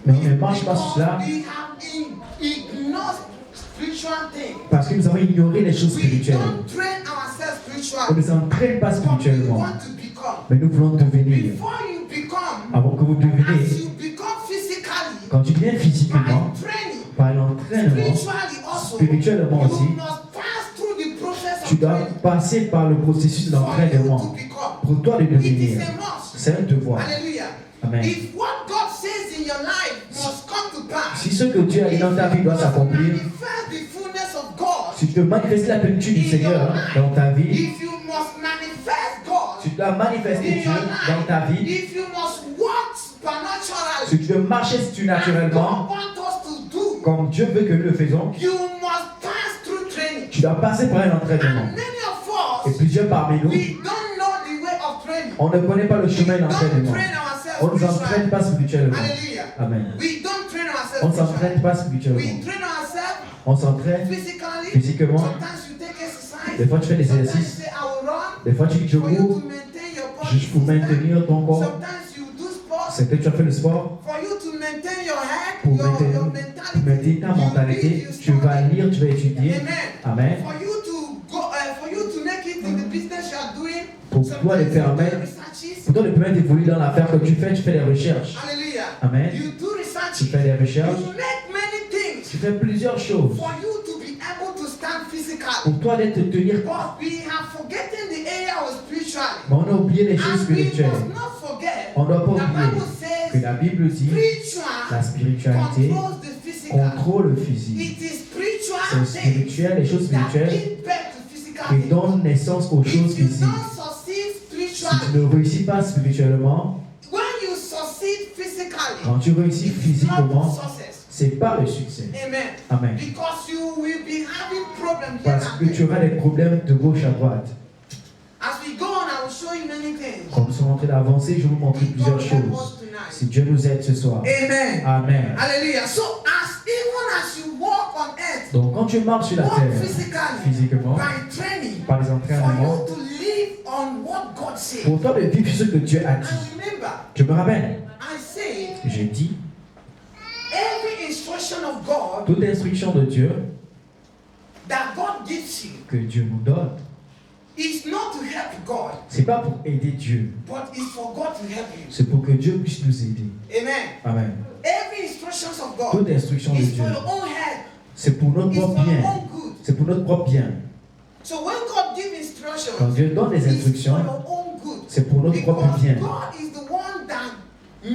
mais on ne marche pas sur cela we have ignored spiritual things. parce que nous avons ignoré les choses We spirituelles. don't train ourselves On ne spiritually, s'entraîne pas but we spirituellement, want to become. mais nous voulons devenir. Before you become, Avant que vous as deveniez, you become physically, quand tu viens physiquement, by training, par l'entraînement, spiritually also, spirituellement you aussi, must pass through the process tu of dois training passer par le processus for you to d'entraînement become. pour toi de It is devenir. a must. C'est un devoir. Hallelujah. Amen. If what God says in your life must come to pass, Si ce que Dieu a dit dans ta vie doit s'accomplir, manifest the fullness of God. si tu veux manifester la plénitude du Seigneur dans ta vie, If you must manifest God tu dois manifester in Dieu your dans ta life, vie, if you must walk supernaturally, si tu veux marcher God naturellement, wants us to do, comme Dieu veut que nous le faisons, you must pass through training. tu dois passer par un entraînement. And many of Et us, plusieurs parmi nous, we don't know the way of training. on ne connaît pas le We chemin don't d'entraînement. train On ne ourselves s'entraîne spiritually. pas spirituellement. Hallelujah. Amen. We don't train On ne ourselves s'entraîne spiritually. pas We spirituellement. train ourselves On s'entraîne physically. physiquement. Sometimes you take exercise. Des fois, tu fais des Sometimes you exercices. say, I will run. Des fois, tu dis je For you cours to maintain your body juste pour system. maintenir ton corps. Sometimes you do sports. C'est que tu as fait le sport For you to maintain your head, pour your maintenir mentality. ta mentalité. You Tu vas lire, tu vas étudier. Amen. Amen. For you to go, for you to make it in the business you are doing. Pour toi de sometimes you do permettre, researches. pour toi de permettre d'évoluer dans l'affaire que tu fais des recherches. Hallelujah. Amen. You do Tu researches. fais des recherches. You make many things Tu fais plusieurs choses. for you to be able to stand physically. Pour toi d'être tenir. But we have forgotten the area of spiritually. Mais on a oublié les choses And we spirituelles. must not forget. On ne doit pas The Bible oublier que says la Bible dit la spiritual spiritualité controls the physical. contrôle le physique. It is spiritual C'est things spirituel, les choses that spirituelles give birth to physical qui things. donnent naissance aux choses If you physiques. don't succeed Si tu spiritually, ne réussis pas spirituellement, when you succeed physically, quand tu réussis it's not physiquement, success. c'est pas le succès. Amen. Amen. Because you will be having problems here Parce and que tu there. auras des problèmes de gauche à droite. As we go on, I will show you many things. Comme nous sommes en train d'avancer, je vais vous montrer If plusieurs God help choses. us tonight. Si Dieu nous aide ce soir. Amen. Amen. Hallelujah. So even as you walk on earth, Donc quand tu marches sur la walk terre, physically physiquement, by training par les for entraînements, you to live on what God said. pour toi de vivre ce que Dieu a dit. And remember, Je me rappelle, I say j'ai dit, every instruction of God toute instruction de Dieu that God gives you que Dieu nous donne, is not to help God, c'est pas pour aider Dieu, but it's for God to help you. c'est pour que Dieu puisse nous aider. Amen. Amen. Every instructions of God Toute instruction de is Dieu, for your own help. c'est pour notre It's propre for your bien. own good. C'est pour notre propre bien. So when God gives instructions, Quand Dieu donne des it's for instructions, your own good. c'est pour notre propre Because bien. God is the one that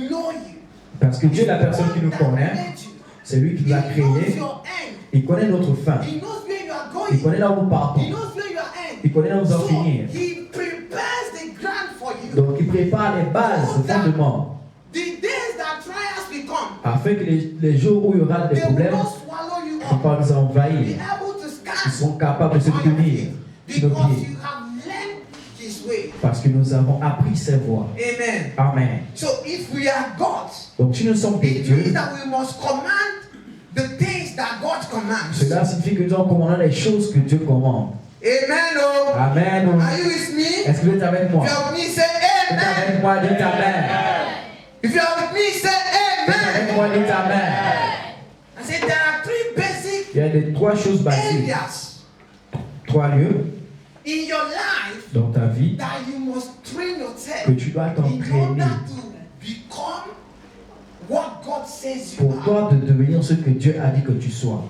know you. Parce que Dieu est la personne qui nous That connaît, made you. c'est lui qui nous a He knows créés, your end. il connaît notre fin, He knows where you are il going. connaît là où nous partons, He knows where you are end. il connaît là où nous allons So finir. he prepares the ground for you. Donc il prépare les bases, le fondement, The days that trials will come, afin que les jours où il y aura des they will problèmes not swallow you ne vont up. pas nous Be envahir. able to Ils stand seront capables de se on your tenir feet sur nos because pieds. you have learned his way. Parce que nous avons appris ses voies. Amen. Amen. So if we are God, Donc si nous sommes des it means dieux, that we must command the things that God commands. cela signifie que nous devons commander les choses que Dieu commande. Amen. Oh. Amen. Are you with me? Est-ce que vous êtes avec moi? If you are with me, say Vous êtes amen. avec moi, dites Amen. If you are with me, say Vous êtes avec amen. moi, dites Amen. I said there are three basic Il y a des trois choses basiques, areas 3 lieux in your life dans ta vie that you must train yourself que tu dois in t'entraîner order to become what God says you pour are. toi de devenir ce que Dieu a dit que tu sois.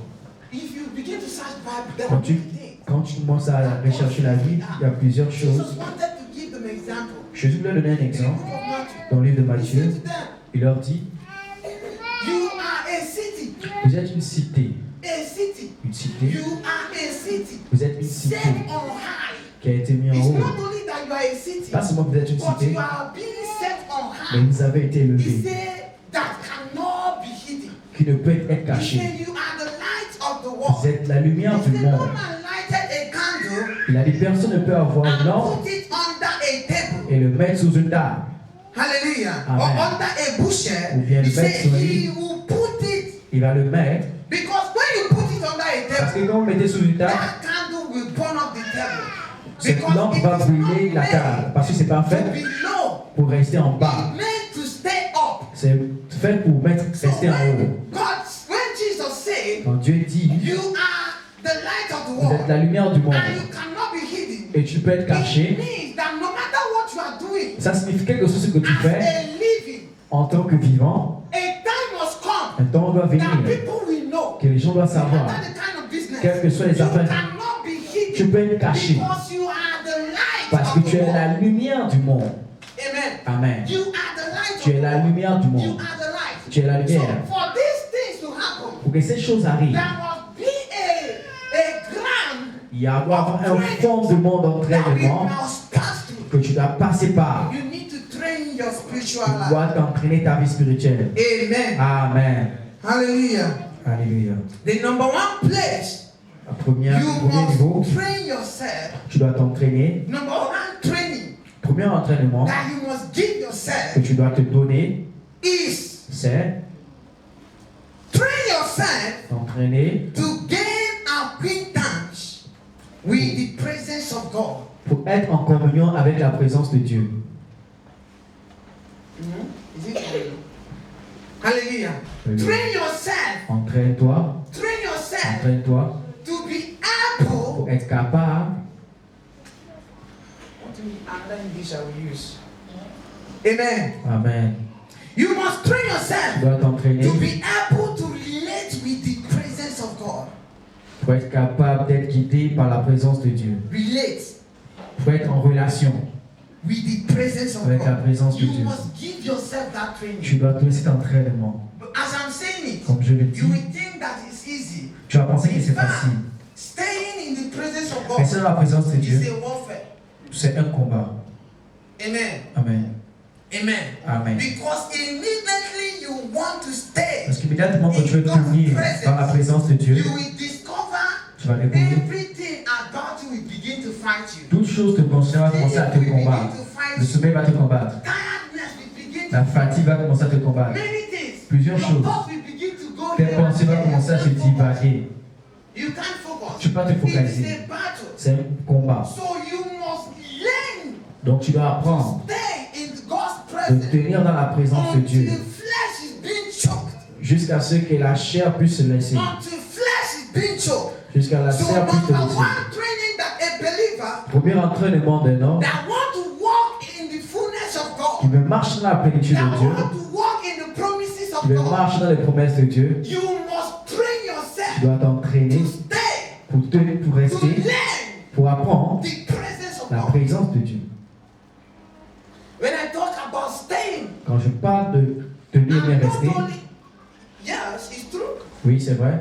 If you begin to search Bible, there Quand are tu, many things. quand tu commences à rechercher la vie, il y a plusieurs Jesus choses. wanted to give them example. Jésus voulait donner un In the exemple book of Matthew, dans le livre de he Matthieu. said to them, Il leur dit, you are a city. vous êtes une cité. A city. Une cité. You are a city. Vous êtes une cité Set on high. qui a été mise en It's haut. not only that you are a city, Pas seulement que vous êtes une but cité, you are being set on mais high. vous avez été He élevé, said that cannot be hidden. qui ne peut être He caché. said you are the light of the Vous world. êtes la lumière He du said no monde. man lighted a candle Il a dit, personne ne peut avoir une and lampe put it under a table. et le mettre sous une table. Hallelujah. Amen. Or under a bushel. Ou bien He le mettre said sur un he lit. will put it Il va le mettre, because when you put it under a parce table, que quand vous le mettez sous une table, that candle will burn up the table. cette Because lampe it va is brûler not la made table. Parce que c'est pas to fait be low. pour rester en bas. It's made to stay up. C'est fait pour So rester en haut. when Jesus said, Quand Dieu dit, you are the light of the vous êtes world la lumière du monde and you cannot be hidden, et tu peux être it caché, means that no matter what you are doing, ça signifie quelque chose que tu as fais a living, en tant que vivant. a time must come Un temps doit that venir people will know. que les gens doivent No savoir, matter the kind of business, quelles que soient les you affaires, cannot be tu hidden peux être caché because you are the light parce que of the tu es world. la lumière du monde. Amen. Amen. You are the light Tu of es the la world. lumière du You monde. are the light. Tu es la So lumière. for these things to happen, Pour que ces choses arrivent, there must be a ground il y a doit avoir un fondement that we d'entraînement must pass through. que tu dois passer par. You need to train your spiritual Tu life. dois t'entraîner ta vie spirituelle. Amen. Amen. Hallelujah. Alléluia. The number one place Le premier niveau, you must train yourself. tu dois t'entraîner. Number one training Premier entraînement that you must give que yourself tu dois te donner, is c'est train yourself t'entraîner to gain acquaintance with the presence of God. pour être en communion avec la présence de Dieu. Is it true? Hallelujah. Hallelujah. Train yourself. Entraîne-toi, Train yourself entraîne-toi to be able. pour être capable. What another English I will use? Amen. Amen. You must train Tu yourself dois t'entraîner to be able to relate with the presence of God. pour être capable d'être guidé par la présence de Dieu. Relate Pour être en relation with the presence of avec la God. présence de You Dieu. must give yourself that Tu training. dois te donner cet entraînement. But as I'm saying it, Comme je le dis, you will think that it's easy. tu vas penser que c'est In fact, facile. staying in the presence of Rester God dans la présence de Dieu, is a warfare. c'est un combat. Amen. Amen. Amen. Amen. Because immediately you want to stay, Parce qu'immédiatement quand tu veux devenir dans la présence de Dieu, you will discover tu vas découvrir everything about you will begin to fight you. toute chose te concerne va commencer à te combattre. Le sommeil va te combattre. Tiredness will begin La to fatigue va commencer à te combattre. many things. Plusieurs Your choses. thoughts will begin to go Tes here and pensées vont there. commencer à se divaguer. You can't focus. Tu peux pas te It focaliser. is a battle. C'est un combat. So you must learn Donc tu dois apprendre stay in God's de presence tenir dans la présence de until Dieu the flesh is being choked. jusqu'à ce que la chair puisse se laisser. Until flesh is being choked. jusqu'à la So serre puisse te number laisser. one training that a believer Premier entraînement d'un homme that want to walk in the fullness of qui God, veut marcher dans la plénitude that de Dieu, want to walk in the promises qui of veut God, marcher dans les promesses de Dieu, you must train tu yourself dois t'entraîner to stay, pour to rester, learn pour apprendre the presence of la God. présence de Dieu. When I talk about staying, Quand je parle de tenir bien I'm not rester, only, yes, it's true. oui, c'est vrai,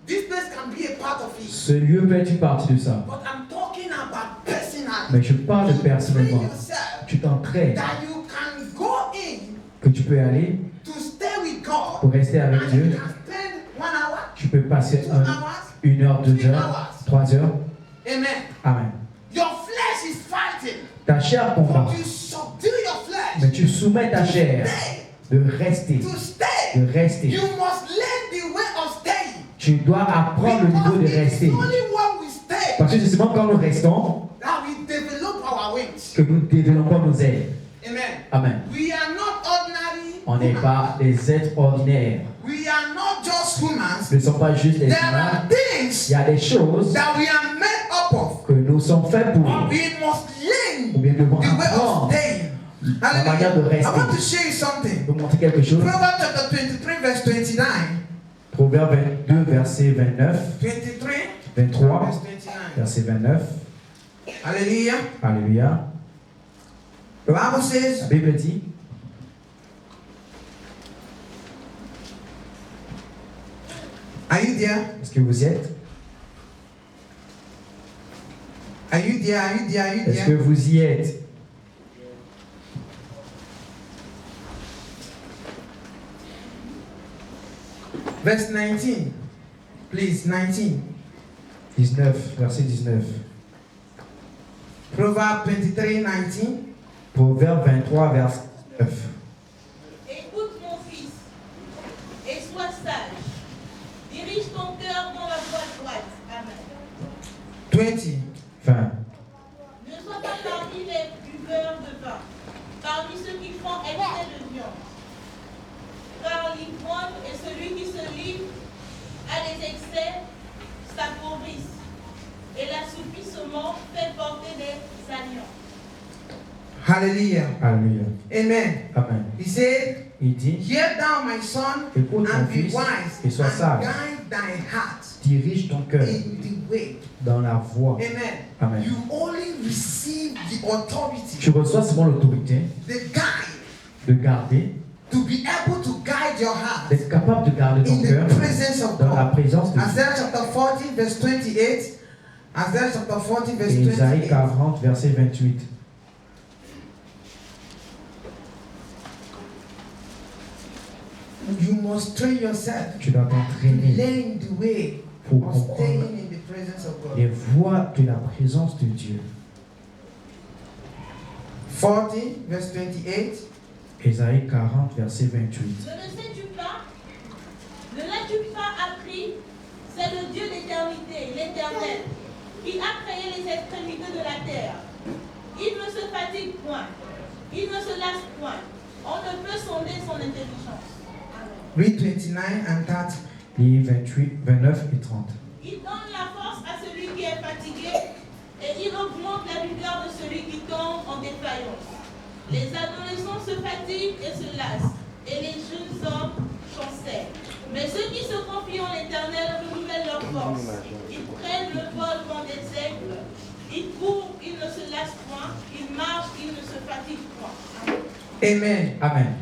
This place can be a part of it. ce lieu peut être une partie de ça. But I'm talking about personally. Mais je parle de You train personnellement. yourself Tu t'entraînes, that you can go in que tu peux aller to stay with God pour rester avec and Dieu. you can spend 1 hour, Tu peux passer 2 hours. 1 heure, 2 heures, 3 heures. Amen. Amen. Your flesh is fighting. Ta chair combat, But you subdue your flesh. mais tu soumets ta chair Stay. de rester, To stay. de rester. You must learn the way of staying. Tu dois apprendre le niveau de Because it's rester. only when we stay Parce que c'est seulement quand nous restons that we develop our wings. que nous développons nos ailes. Amen. Amen. We are not ordinary. On n'est humans. pas des êtres ordinaires. We are not just humans. Nous ne sommes pas juste des There humains. are Il things y a des choses that we are made up of. que nous sommes faits pour. But we must Ou learn bien nous devons the way of apprendre staying. la manière de Hallelujah. I want to rester. show you something. Je vais vous montrer quelque chose. Proverbs chapter 23, verse 29. Proverbe 22, verset 29, 23, 23, verse 29. verset 29. Hallelujah. Alléluia. The Bible La says, Bible dit, are you there? est-ce que vous y êtes? Are you there? Are you there? Are you Est-ce que there? vous y êtes? Verse 19. Please, 19. 19, verset 19. Proverbs 23, 19. Proverbe 23, verset 19. Écoute mon fils et sois sage. Dirige ton cœur dans la voie droite. Amen. 20. Fin. Ne sois pas parmi les buveurs de vin, parmi ceux qui font excès de viande. Car l'ivrogne et celui qui se livre à des excès s'appauvrissent. Et l'assoupissement fait porter des alliances. Hallelujah. Alléluia. Amen. Amen. He said, Il dit, hear thou my son, écoute mon and be fils wise, et sois and sage. guide thy heart Dirige ton cœur in the way. dans la voie. Amen. Amen. You only receive the authority, Tu reçois seulement l'autorité the guide, de garder, to be able to guide your heart d'être capable de garder ton in cœur the presence of dans la God. présence de Dieu. Isaiah chapter 40, verse 28. Isaiah chapter 40, verse Et Isaïe 28. 40, verset 28. You must train yourself Tu dois to t'entraîner learn the way pour of staying comprendre in the presence of God. les voies de la présence de Dieu. 40, verse 28. Isaïe 40, verset 28. Ne le sais-tu pas? Ne l'as-tu pas appris? C'est le Dieu d'éternité, l'Éternel, qui a créé les extrémités de la terre. Il ne se fatigue point, il ne se lasse point. On ne peut sonder son intelligence. Amen. Read 29 and 30. Lis 28, 29 et 30. Il donne la force à celui qui est fatigué et il augmente la vigueur de celui qui tombe en défaillance. Les adolescents se fatiguent et se lassent, et les jeunes hommes chancellent. Mais ceux qui se confient en l'Éternel renouvellent leur force. Ils prennent le vol comme des aigles. Ils courent, ils ne se lassent point. Ils marchent, ils ne se fatiguent point. Amen. Amen.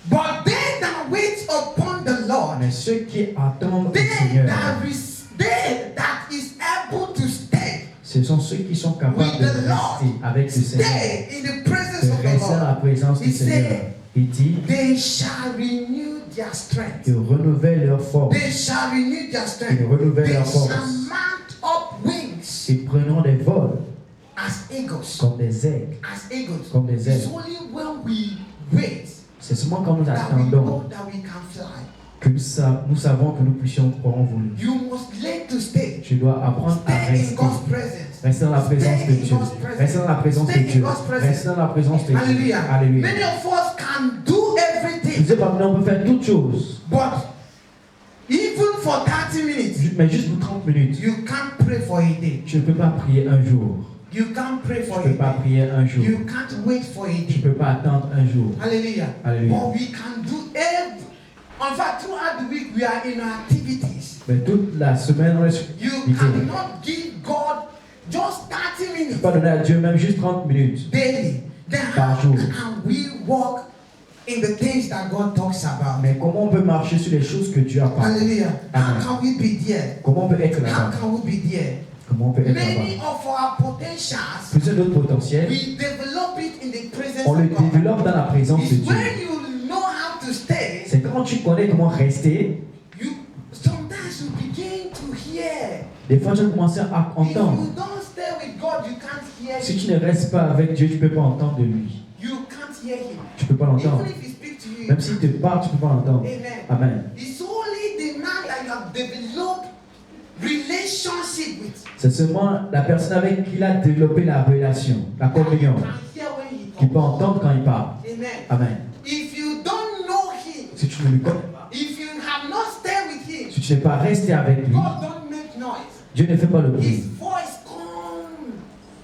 But they that wait upon the Lord, Mais ceux qui attendent le they Seigneur, that is able to stay, ce sont ceux qui sont capables With de the Lord. rester avec le Seigneur, stay in the presence de of the rester dans la Lord. présence du He Seigneur. said, Il dit, they shall renew their strength. ils renouvellent leur force. They shall renew their Ils strength. renouvellent They leur shall force. mount up wings Ils prennent des vols as eagles. comme des aigles. As eagles. Comme des It's ailes. only when we wait C'est seulement quand nous that we attendons know that we can fly. que nous savons que nous puissions envoler. You must learn to stay. Tu dois apprendre à Stay in rester. God's presence. Rester dans la présence Stay de in Dieu. God's presence. Rester dans la présence de Stay in Dieu. God's presence. Rester dans la présence de Dieu. Hallelujah. Alléluia. Many of us can do Je everything, sais pas, mais on peut faire toutes choses. but even for 30 minutes, mais juste pour 30 minutes. You can't pray for a day. Tu ne peux pas prier un jour. You can't pray for Tu ne peux a pas day. prier un jour. You can't wait for a Tu ne day. peux pas attendre un jour. Hallelujah. Hallelujah. But we can do every. In fact, throughout the week, we are in our activities. Mais toute la semaine, on est sur You l'activité. cannot give God just 30 Tu ne minutes peux pas donner à Dieu même juste 30 minutes. daily. Then Par how jour. can we walk in the things that God talks about? Mais comment on peut marcher sur les choses que Dieu a parlé? Hallelujah. How Amen. can we be there? Comment on peut être How là-bas? can we be there? Comment on peut être Many là-bas? of our potentials, Plusieurs d'autres potentiels, we develop it in the presence on le of God. développe dans la présence de It's Dieu. when you know how to stay, C'est quand tu connais comment rester, you sometimes you begin to hear. des fois tu vas commencer à If entendre. you don't stay with God, you can't hear Si him. tu ne restes pas avec Dieu, tu ne peux pas entendre de lui. You can't hear him. Tu ne peux pas l'entendre. Even if he speaks to you. Même s'il te parle, tu ne peux pas l'entendre. Amen. Amen. It's only the man that you have developed relationship with C'est seulement la personne avec qui il a développé la relation, la communion, can hear when he qui peut talks. entendre quand il parle. Amen. Amen. If you don't know him, Si tu ne lui connais pas, if you have not stayed with him, si tu n'es pas resté avec lui, God don't make noise. Dieu ne fait pas le His bruit. voice calm,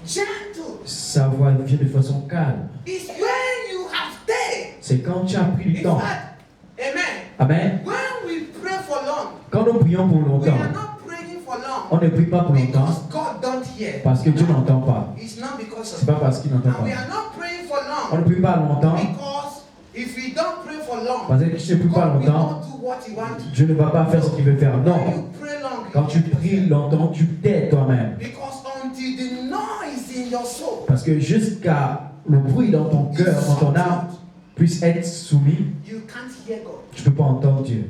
gentle. Sa voix vient de façon calme. It's when you have stayed. C'est quand tu as pris du In temps. fact, amen. Amen. When we pray for long, Quand nous prions pour we longtemps, are not praying for long on ne prie pas pour longtemps because God don't hear. parce que Dieu n'entend pas. It's not because C'est of pas parce qu'il n'entend And we pas. are not praying for On long ne prie pas longtemps because if we don't pray for long, parce que si tu ne pries pas God will longtemps, not do what he wants to do. Dieu ne va pas faire ce qu'il veut faire. When Non. you pray long, Quand tu pries longtemps, tu t'aides toi-même. because until the noise in your soul Parce que jusqu'à le bruit dans ton cœur, dans ton âme, puisse être soumis, you can't hear God. tu ne peux pas entendre Dieu.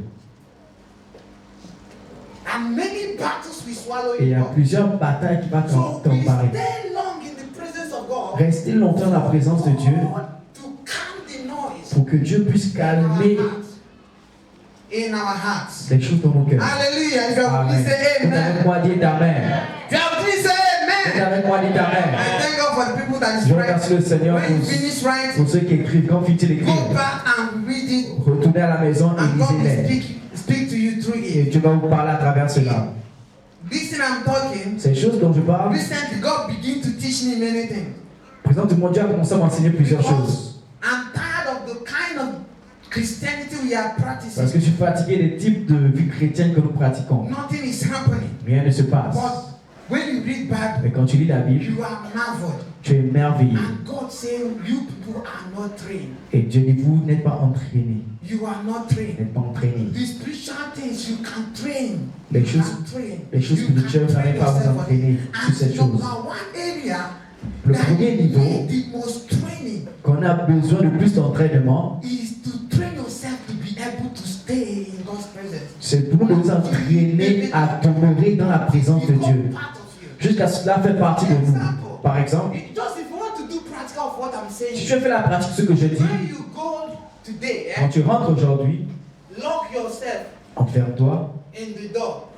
And many battles we swallow Et il y in a God. plusieurs batailles qui vont So we t'emparer. stay long in the presence of God. Rester longtemps dans la présence de Dieu To calm the noise pour que Dieu puisse calmer in our hearts. les choses dans nos cœurs. Hallelujah. If you have Amen. please say Dites avec amen. moi, dites Amen. If you have please say Dites amen. avec moi, dites Amen. I thank God for the people that is Je remercie le writing. Seigneur When you pour, finish writing, pour ceux qui écrivent. Quand finissez go d'écrire, back and read it, retournez à la maison and et God will lisez-les. speak to you through Et it. Dieu va vous parler à travers cela. Listen, I'm talking. Ces choses dont je parle, Recently, God began to teach me many things. présentement, Dieu a commencé à m'enseigner plusieurs choses. Because I'm tired of the kind of Christianity we are Parce practicing. que je suis fatigué des types de vie chrétienne que nous pratiquons. Nothing is happening. Rien ne se passe. But when you read Bible, Mais quand tu lis la Bible, you are marveled. tu es merveilleux. And God said, you people are not trained. Et Dieu dit, vous n'êtes pas entraînés. You are not Vous trained. n'êtes pas entraînés. The spiritual things you can train. Les You choses, can train. les choses You can spirituelles, vous n'allez train pas vous yourself on it. entraîner sur ces And choses. number one area Le that premier you niveau need the most training qu'on a besoin de plus d'entraînement, is to train yourself to be able to stay in God's presence. c'est pour nous entraîner à demeurer dans la présence de Dieu. Become part of you. Jusqu'à cela fait partie de nous. Par exemple, Just if you want to do practical of what I'm saying, si tu fais la pratique de ce que je dis, when you go today, quand tu rentres aujourd'hui, lock yourself enferme-toi in the door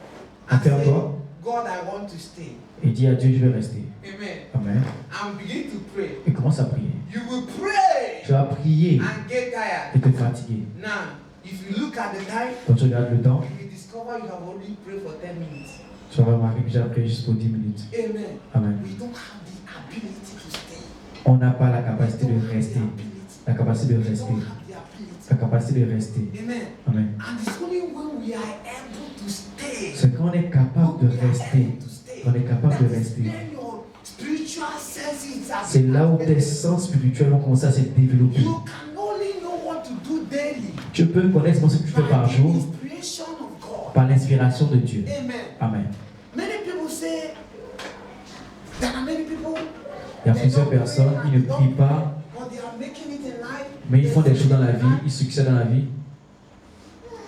and say, Enferme-toi. God, I want to stay. et dis à Dieu, je vais rester. Amen. Amen. And begin to pray. Et commence à prier. You will pray Tu vas prier and get tired. et te fatiguer. Now, if you look at the time, Quand tu regardes le temps, you will discover you have only prayed for 10 minutes. tu vas remarquer que j'ai prié juste pour 10 minutes. Amen. Amen. We don't have the ability to stay. On n'a pas la capacité We don't de have rester. the ability. La capacité de We rester. don't have the ability. La capacité de rester. Amen. Amen. And it's only when we are able to stay. C'est quand on est capable de when we are rester. able to stay, On est capable de that is rester. when your spiritual senses are C'est là où tes sens spirituels vont commencer à se développer. You can only know what to do daily Tu peux connaître ce que tu fais by par the jour inspiration of God. par l'inspiration de Dieu. Amen. Amen. Many people say there are many people Il y a plusieurs personnes qui ne prient pas, but they are making it in life. mais ils font des choses dans la vie, ils succèdent dans la vie,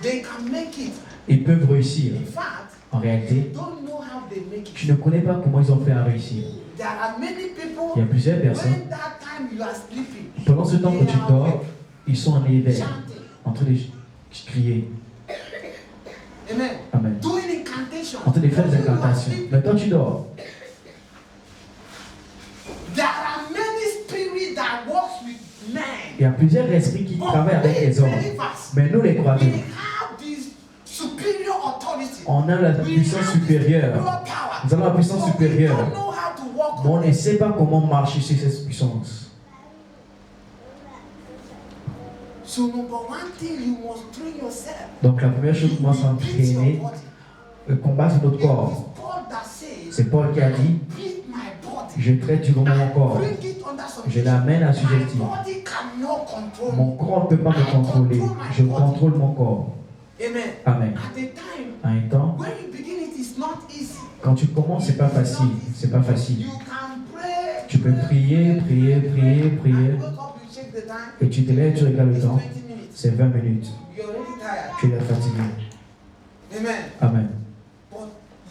They can make it. ils peuvent réussir. In fact, En réalité, you don't know how they make tu it. ne connais pas comment ils ont fait à réussir. There are many Il y a people plusieurs personnes, when that time you are sleeping, pendant ce temps que tu dors, ils sont en éveil, chanting. en train de crier. Amen. Amen. Doing incantation. En train de faire des When you are incantations. sleeping, Mais toi tu dors. there are many spirits that works with men. Il y a plusieurs esprits qui travaillent avec les hommes. Believers, Mais nous les we croyants, have this superior authority. On a la puissance supérieure. More power. Nous avons la puissance But we supérieure. don't know how to walk Mais on on ne it. sait pas comment marcher sur cette puissance. So number one thing, you must train yourself. Donc la première chose, comment s'entraîner, combattre notre corps. It's Paul that says, C'est Paul qui a dit, beat my body. je traite durement mon corps. Bring it under Je subjection. l'amène à My subjectif. body cannot control me. Mon corps ne peut pas me contrôler. Je contrôle mon corps. Amen. Amen. At the time, À un temps, when you begin, it is not easy. quand tu commences, c'est pas facile. C'est pas facile. You can pray. Tu peux prier, prier, prier, prier. And wake up, you check the time. Et tu te lèves, tu regardes le It's temps. 20 minutes. C'est 20 minutes. You're already tired. Tu es fatigué. Amen. Amen. But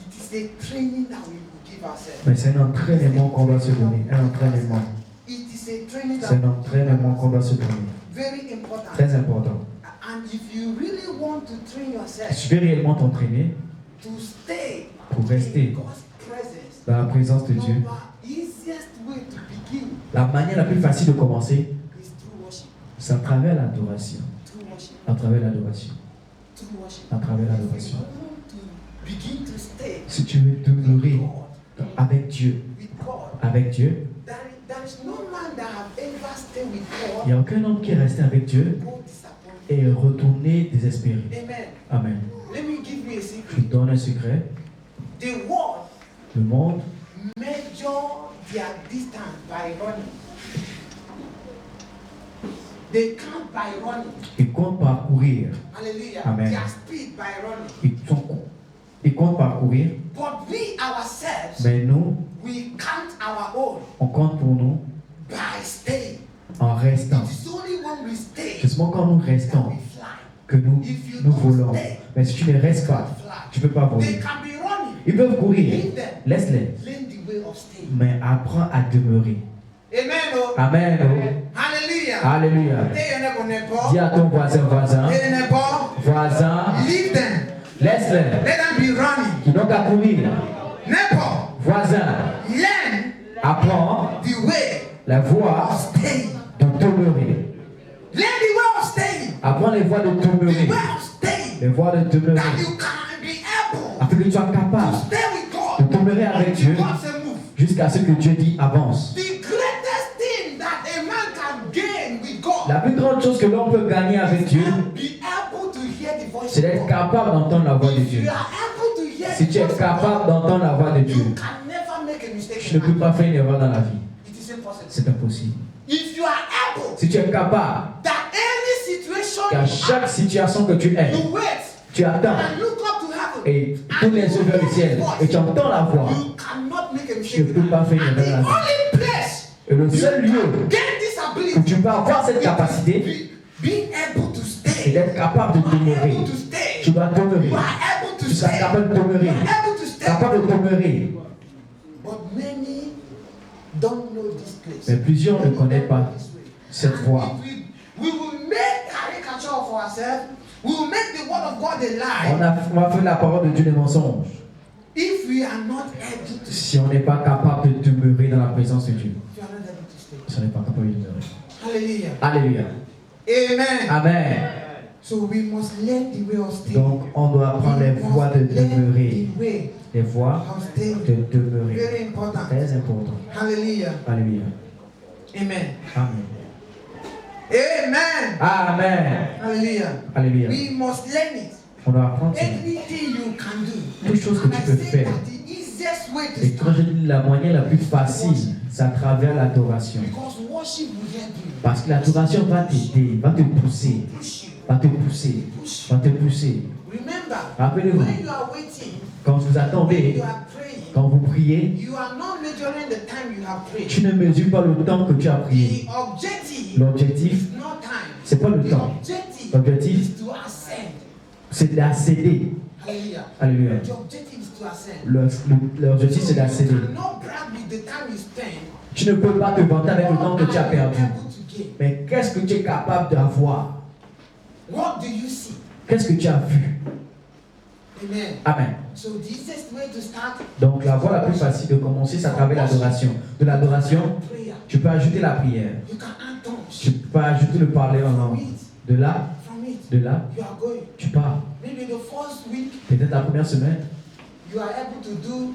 it is a training that we will give ourselves. Mais c'est un entraînement qu'on doit se donner. Un entraînement. It is a training C'est that un entraînement qu'on doit se donner. very important. Très important. And if you really want to train yourself Si tu veux réellement t'entraîner to stay pour rester in God's presence, dans la présence de Dieu, number easiest way to begin la manière la plus facile de commencer, is through worship. c'est à travers l'adoration. Through worship. À travers l'adoration. Through worship. À travers If l'adoration. you want to begin to stay Si tu veux with demeurer God, avec Dieu, with God, avec Dieu, there is no man that have ever stayed with il n'y God a aucun homme qui est resté avec Dieu go disappointed. et est retourné désespéré. Amen. Amen. Let me give you a Je secret. vous donne un secret. The world Le monde measure their distance by running. They count by running. il compte parcourir. Hallelujah. Amen. Their speed by running. Il compte parcourir. But we ourselves, Mais nous, we count our own on compte pour nous by staying. en restant. It is only when we stay C'est seulement quand nous that restons we fly. que nous volons. Mais si tu ne restes pas, tu ne peux pas They voler. can be running. Ils peuvent courir. Leave them. Laisse-les. Learn the way of staying. Mais apprends à demeurer. Amen. Oh. Amen. Oh. Hallelujah. Alléluia. Dis à ton voisin, voisin, Leave them. laisse-les. Let them be running. Ils n'ont qu'à courir. Neighbor, Voisin, learn apprends the way la voie of staying. de demeurer. Learn the way of staying. Apprends les voies de The demeurer. way of staying. Les voies de That demeurer. you can be able Afin que tu sois to capable stay with de God. demeurer avec Until Dieu God say move. jusqu'à ce que Dieu dit avance. The greatest thing that a man can gain with God La plus grande chose que l'on peut gagner avec Dieu, be able to hear the voice c'est of d'être God. capable d'entendre la voix de If Dieu. you are able to hear Si the tu es voice of capable God, d'entendre la voix de Dieu, you can never make a mistake tu ne in peux life. pas faire une erreur dans la vie. It is impossible. C'est impossible. If you are able Si tu es capable that any situation qu'à chaque situation que tu es, you wait tu attends and look up to heaven et tourne les yeux vers le ciel et tu entends la voix, you cannot make a tu mistake ne peux in pas life. faire une And erreur the dans la vie. only place Et le seul lieu gain this où ability tu peux avoir cette is capacité, being able to c'est stay. d'être capable de demeurer. Able to stay. Tu dois demeurer. You are able to Tu seras stay. capable de demeurer. You are able to stay. Capable de demeurer. But many don't know this place. Mais plusieurs ne connaissent pas This way. cette And voie. if we will make caricature of ourselves. We will make the word of God a On lie. va faire la parole de Dieu des mensonges If we are not able to si on n'est pas capable de demeurer dans la présence de Dieu. if you are not able to stay. Si on n'est pas capable de demeurer. Hallelujah. Alléluia. Amen. Amen. So we must learn the way of staying. Donc on doit apprendre les voies de demeurer. The way Les voies of staying. de demeurer. Very important. Très important. Hallelujah. Alléluia. Amen. Amen. Amen. Amen. Hallelujah. Alléluia. We must learn it. On doit apprendre ça. Anything you can do. Toute chose que And tu I peux say faire. that the easiest way to Et quand start, je dis la moyenne la plus facile, c'est à travers l'adoration. because worship will help you. Parce que l'adoration va t'aider, va te pousser, Push you. va te pousser, va te pousser. Remember, Rappelez-vous, when you are waiting, quand vous when attendez, you are praying, quand vous priez, you are not measuring the time you have prayed. tu ne mesures pas le temps que tu as prié. The objective L'objectif, is not time. c'est pas le The temps. objective L'objectif, is to ascend. c'est d'accéder. Hallelujah. Alléluia. The objective is to ascend. L'objectif, c'est d'accéder. You cannot brag with the time you spend. Tu ne peux pas te vanter avec le temps que tu as What are you perdu. able to gain? Mais qu'est-ce que tu es capable d'avoir? What do you see? Qu'est-ce que tu as vu? Amen. Amen. So the easiest way to start Donc la voie la plus facile de commencer, c'est à travers l'adoration. De l'adoration, prayer. tu peux ajouter la prière. You can add tongues Tu peux ajouter le parler en langue. De là, from it. De là, you are going. tu pars. Maybe the first week, Peut-être la première semaine, you are able to do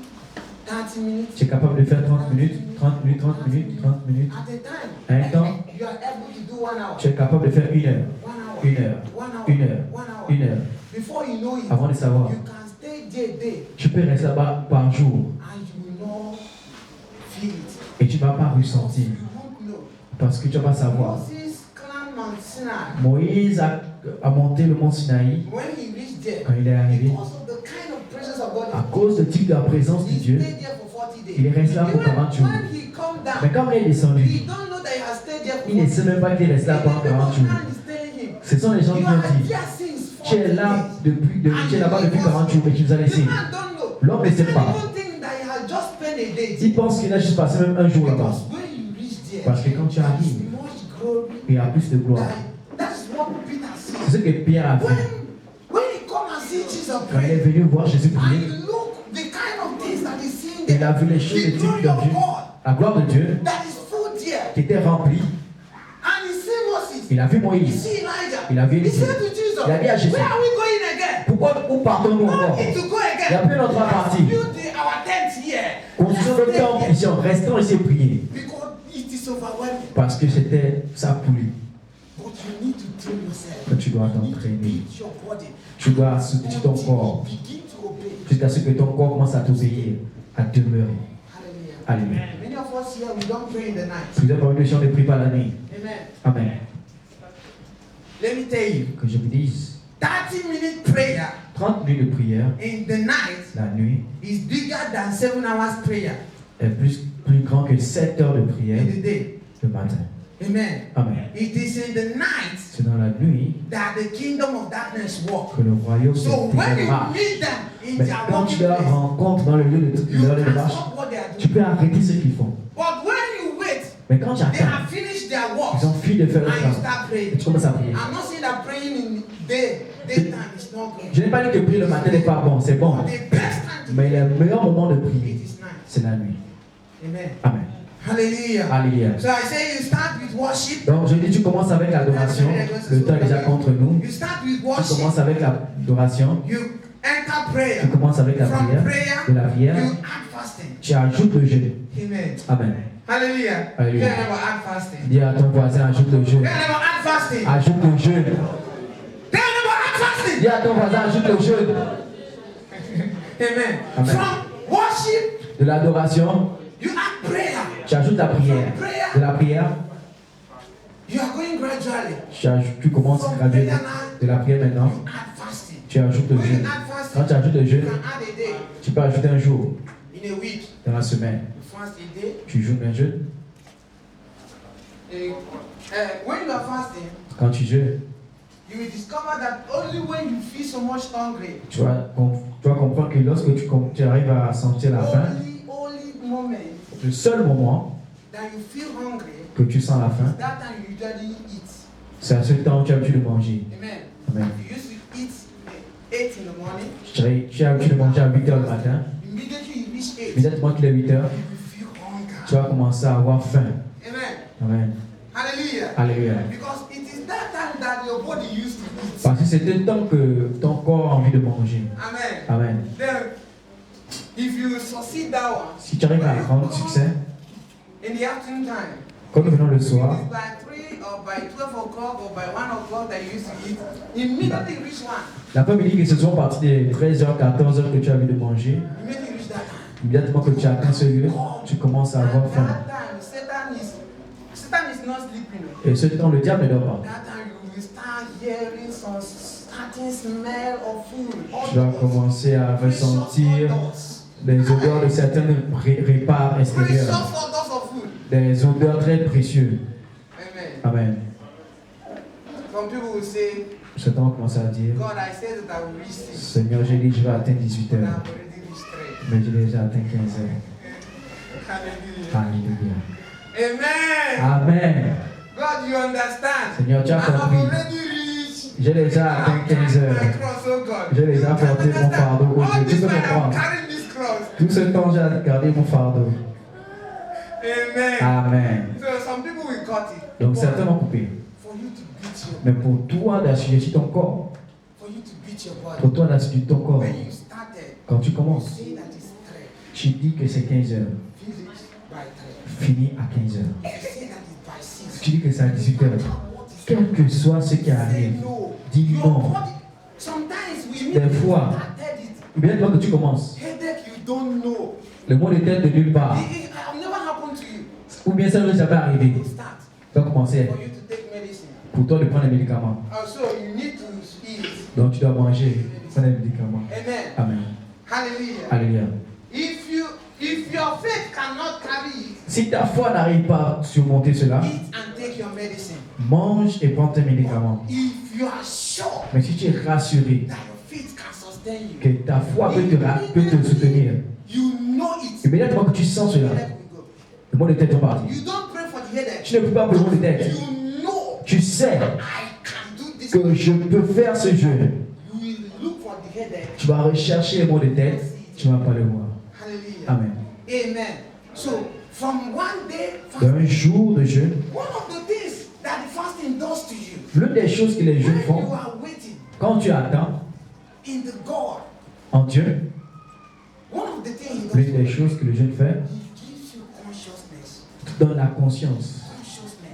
30 minutes. tu es capable de faire 30 minutes, 30 minutes, 30 minutes, 30 minutes. At a time, À un temps, you are able to do 1 hour. tu es capable de faire 1 heure, 1 hour. 1 heure, 1 hour. 1 heure, 1 hour. 1 heure. Before you know it, Avant de savoir, you can stay there day tu peux rester là-bas par jour and you will not feel it. et tu ne vas pas ressentir You won't know. parce que tu ne vas pas savoir. Moses climbed Mount Sinai. Moïse a monté le mont Sinaï When he reached there, quand il est arrivé. because of the kind of presence of God, À cause du type de la présence de he Dieu, stayed there for 40 days. il est resté là pour 40 jours. When he come down, Mais quand il est descendu, he don't know that he has stayed there for il ne 40 sait même pas qu'il est resté là pendant 40 jours. Ce sont les gens qui ont dit, tu es là tu es là-bas depuis 40 jours, mais tu nous as laissés. L'homme ne sait pas. Il pense qu'il a juste passé même un jour là-bas. Parce que quand tu arrives, il y a plus de gloire. C'est ce que Pierre a fait. Quand il est venu voir Jésus prier, il a vu les choses de type de Dieu, la gloire de Dieu qui était remplie. Il a vu Moïse, il a vu Élisée. Il a dit à Jésus, pourquoi où partons-nous encore? Il n'y a plus notre partie. Construisons notre temple ici, restons ici et prier. Parce que c'était ça pour lui. Mais tu dois t'entraîner. Tu dois soutenir ton corps jusqu'à ce que ton corps commence à t'obéir, à demeurer. Alléluia. Plusieurs parmi nous ne prient pas la nuit. Amen. Let me tell you, Que je vous dise, 30-minute prayer 30 minutes de prière in the night la nuit is bigger than 7 hours prayer est plus grand que 7 heures de prière in the day. le matin. Amen. Amen. It is in the night C'est dans la nuit that the kingdom of darkness walk. que le royaume se So when you marche. meet them in Mais their quand working tu la place, rencontres dans le lieu you de can marche, stop what they are tu doing. peux arrêter ce qu'ils font. But when you wait, Mais quand tu they attends, have finished their work ils ont fini de faire le and you travail. start Et praying. tu commences à prier. I'm not saying that praying in daytime is not good. Je n'ai pas dit que prier le matin n'est pas bon, c'est bon. But the best time to Mais pray, le meilleur moment de prier, it is night. c'est la nuit. Amen. Amen. Hallelujah. Alléluia. So I say you start with worship. Donc je dis, tu commences avec l'adoration. Le temps est déjà contre nous. You start with Tu worship. commences avec l'adoration. You enter prayer. Tu commences avec la From prière. prayer, De la prière, you add fasting. tu ajoutes le jeûne. Amen. Amen. Hallelujah. Hallelujah. Tell them about add fasting. Dis à ton voisin, ajoute le jeûne. Tell them about add fasting. Ajoute le jeûne. Tell them about add fasting. Dis à ton voisin, ajoute le jeûne. Amen. Amen. From worship, De l'adoration, you add prayer. tu ajoutes la prière. De la prière, You are going gradually. tu commences graduellement. De la prière maintenant, You add fasting. tu ajoutes le When you jeûne. add Quand tu fasting, ajoutes le you jeûne, can add a day. tu peux ajouter un jour In a week, dans la semaine. you fast a day. Tu jeûnes un jeûne. When you are fasting, Quand tu jeûnes, you will discover that only when you feel so much hungry, tu vas comprendre que lorsque tu arrives à sentir la faim, only moment le seul moment that you feel hungry, que tu sens la faim, that time you usually eat. c'est à ce temps où tu as l'habitude de manger. Amen. Amen. You used to eat 8 in the morning. Tu as l'habitude de manger à 8 heures le matin. Immediately you reach 8, Immédiatement qu'il est 8 heures, you will feel hunger. tu vas commencer à avoir faim. Amen. Amen. Hallelujah. Alléluia. Because it is that time that your body used to eat. Parce que c'est le temps que ton corps a envie de manger. Amen. Amen. Then, if you succeed that one, Si tu arrives à prendre succès, in the afternoon time, quand nous venons le it soir, is by 3 or by 12 o'clock or by 1 o'clock that you used to eat, immediately reach one. l'après-midi, que ce soit à partir des 13h, 14h que tu as envie de manger, Immediately reach that time. immédiatement que tu atteins ce lieu, tu commences à avoir And faim. that time, Satan is not sleeping. Et ce temps, le diable ne dort pas. That time you will start hearing some starting smell of food. Tu vas commencer à ressentir des odeurs de certains repas Precious extérieurs, odors of food. des odeurs très précieuses. Amen. Amen. Some people will say, Certains vont commencer à dire, God, I said that I will reach 6. Seigneur, j'ai dit que je vais atteindre 18 But I've heures, already reached 3. mais j'ai déjà atteint 15 heures. Hallelujah. Alléluia. Amen. Amen. God, you understand. Seigneur, tu as I've compris. already reached. J'ai déjà atteint 15 heures. My cross, oh God. J'ai déjà porté mon fardeau All aujourd'hui. Tu this peux time I'm comprendre. carrying this cross. Tout ce temps, j'ai gardé mon fardeau. Amen. Amen. So some people will cut it. Donc But certains vont couper. for you to beat your Mais pour toi d'assujettir ton corps, for you to beat your body. pour toi d'assujettir ton corps, When you started, quand tu you commences, say that it's 3. tu dis que c'est 15 heures, Finish by 3. fini à 15 heures. You say that it's by 6. Tu dis que c'est à 18 heures. Quel que soit ce qui Say arrive, no. dis Your non. body, sometimes we meet Des people fois, started it. bien toi que tu commences, Headache you don't know. le mot de tête de nulle part, It have never happened to you. ou bien ça ne va jamais arriver. You start Tu vas commencer for you to take medicine. pour toi de prendre les médicaments. Also, you need to eat. Donc tu dois manger, prendre les médicaments. Amen. Amen. Hallelujah. Alléluia. If your faith cannot carry it, Si ta foi n'arrive pas à surmonter cela, eat and take your medicine. mange et prends tes médicaments. If you are sure Mais si tu es rassuré that your faith can sustain you, que ta foi peut te soutenir, you know it. immédiatement que tu sens cela, Headache will go. le mot de tête est parti. You don't pray for the headache. Tu ne peux pas pour le mot de tête. You know Tu sais I can do this. que je peux faire ce jeu. You will look for the headache. Tu vas rechercher les mots de tête, tu ne vas pas le voir. Hallelujah. Amen. Amen. So, from one day, D'un jour de jeûne, one of the things that the fasting does to you, l'une des choses que les jeûnes when font, you are waiting quand tu attends in the God, en Dieu, one of the things he does, l'une des choses que le jeûne fait, he gives you consciousness. te donne la conscience.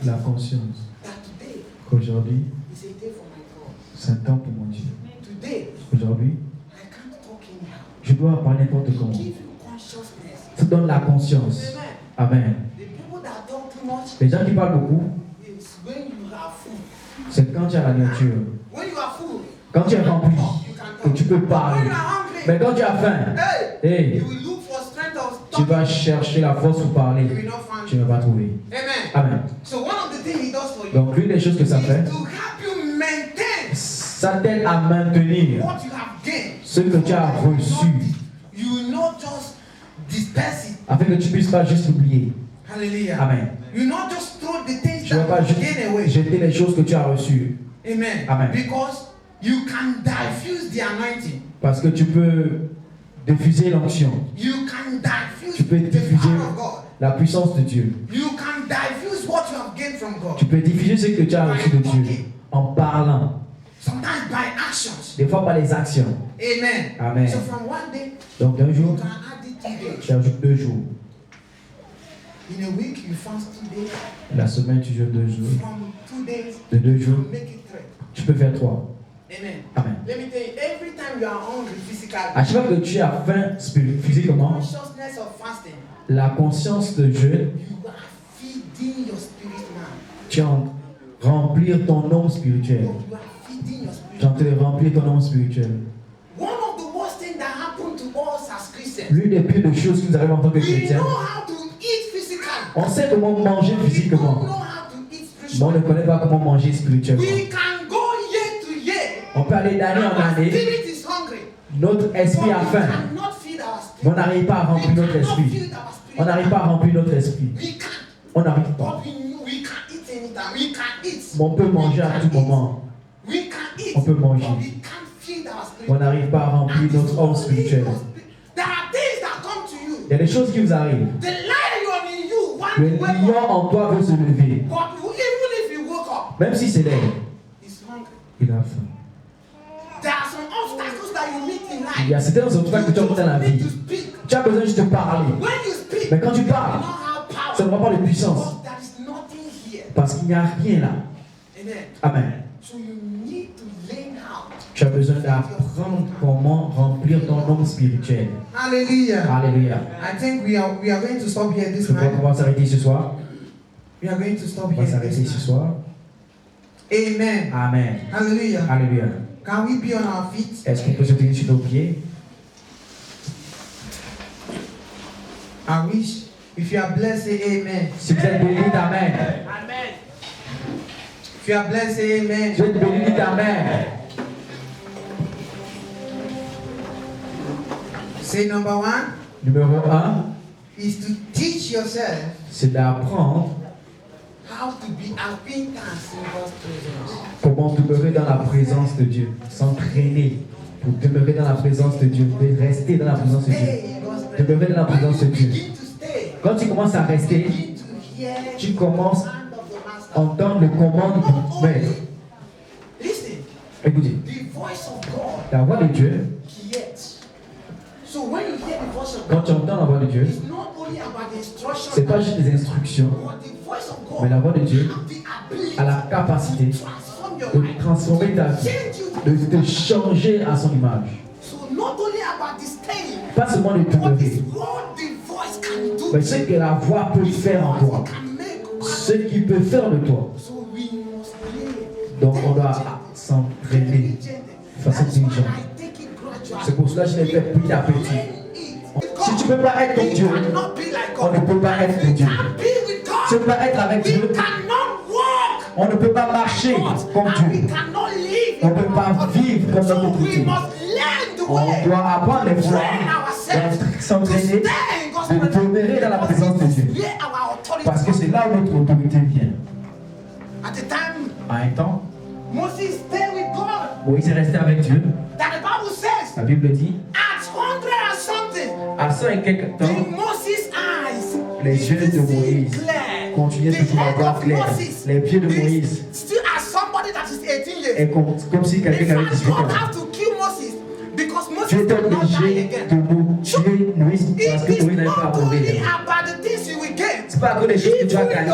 La conscience That today qu'aujourd'hui, is a day for my God. c'est un temps pour mon Dieu. Today, Aujourd'hui, I can't talk anyhow. je dois parler n'importe comment. Give you consciousness. Ça te donne la conscience. Amen. Amen. The people that talk too much Les gens qui parlent beaucoup, is when you are full. c'est quand tu as la nourriture. When you are full, Quand tu es rempli, you can que talk. tu peux When you parler. are hungry, Mais quand tu as faim, hey, hey, you will look for strength of tu vas talking. chercher la force pour parler. You will not find Tu ne vas pas trouver. Amen. Amen. So one of the things he does for you Donc l'une des choses que ça is fait, to help you maintain ça t'aide à maintenir what you have gained. ce que tu as reçu, You will not just disperse it. afin que tu puisses pas juste l'oublier. Hallelujah. Amen. You will not just throw the things Tu ne vas pas that you juste gain away. jeter les choses que tu as reçues. Amen. Amen. Because you can diffuse the anointing. Parce que tu peux diffuser l'onction, You can diffuse Tu peux the diffuser power of God. la puissance de Dieu. You can diffuse what you have gained from God. Tu peux diffuser ce que tu as reçu de Dieu en parlant, Sometimes by actions. des fois par les actions. Amen. Amen. So from one day, Donc d'un you jour, can add it 2 days. tu ajoutes 2 jours. In a week, you fast 2 days. La semaine, tu jeûnes 2 jours. From 2 days, De 2 you jours, make it 3. tu peux faire 3. Amen. Amen. Let me tell you, every time you are hungry physically, À chaque fois que tu as faim physiquement, consciousness of fasting, la conscience de jeûne, you are feeding your spirit man. tu es en remplir ton homme spirituel. You are feeding your spirit. Tu es en train de remplir ton homme spirituel. One of the worst things that happen to us as Christians, L'une des pires de choses qui nous arrivent en tant que we chrétiens, know how to eat physically. on sait comment manger We don't physiquement, know how to eat mais on spiritually. ne connaît pas comment manger spirituellement. We can go year to year. On peut aller d'année en Our année, spirit is hungry. notre esprit a But we faim, cannot feed our mais on spirit. n'arrive pas à We remplir notre cannot esprit. feed our spirit. On n'arrive pas à remplir notre esprit. We can't. On n'arrive pas. But we can eat anytime. We can eat. Mais on peut manger à tout moment. We can eat. On peut manger. But we can't feed our spirit. On n'arrive pas à remplir notre homme spirituel. There are things that come to you. Il y a des choses qui vous arrivent. The lion in you want Le to wake lion up. en toi veut se lever. But even if you woke up, Même si c'est l'air, he's hungry. il a faim. There are some obstacles that you meet in Il life. y a certains obstacles que tu as dans la You need vie. to speak. Tu as besoin juste de parler. When you speak, Mais quand tu you don't parles, have power. ça ne va pas de puissance. But there is nothing here. Parce qu'il n'y a rien là. Amen. Amen. So you need to learn how. Tu as besoin d'apprendre comment remplir ton homme spirituel. Hallelujah. Alléluia. I think we are going to stop here this Je crois qu'on night. va s'arrêter ce soir. We are going to stop On va here s'arrêter this ce night. soir. Amen. Amen. Hallelujah. Alléluia. Can we be on our feet? Est-ce qu'on peut se tenir sur nos pieds? I wish if you are blessed, say amen. Si vous êtes béni, dites Amen. Amen. If you are blessed, say amen. Si vous êtes béni, dites Amen. Say number 1 Numéro 1, is to teach yourself c'est d'apprendre how to be acquaintance in God's presence. comment demeurer dans la présence de Dieu. S'entraîner pour demeurer dans la présence de Dieu. De rester dans la présence de Dieu. Stay in God's presence. Demeurer dans la When présence you de Dieu. begin to stay, Quand tu commences à rester, begin to hear tu commences the hand of the à master. entendre le commande Not du maître. only Écoutez, The voice of God la voix de Dieu, quiet. So when you hear the voice of quand God, tu entends la voix de Dieu, it's not only about the instruction, c'est pas juste des instructions, but the voice of God mais la voix de Dieu have the ability a la capacité to transform your de life, transformer ta vie, change you. de te changer à son image. So not only about the staying, Pas seulement de what is demeurer, what the voice can do. mais ce que la voix peut faire en toi, It can make. ce qu'il peut faire de toi. So we must play. Donc on doit s'entraîner de façon intelligente. C'est pour cela que je l'ai fait petit à petit. Si tu ne peux pas être comme Dieu, on ne peut pas être comme Dieu. Si tu ne peux pas être avec Dieu, on ne peut pas marcher comme Dieu. On ne peut pas vivre comme notre autorité. On doit apprendre les voies, s'entraîner, de demeurer dans la présence de Dieu. Parce que c'est là où notre autorité vient. À un temps, Moïse est resté avec Dieu. La Bible dit, à 100 et quelques temps, les yeux de Moïse continuaient toujours à voir clair. Les pieds de Moïse est comme si quelqu'un avait 18 ans. Tu étais obligé de tuer Moïse parce que Moïse n'avait pas à mourir. C'est pas que les choses que tu as gagnées,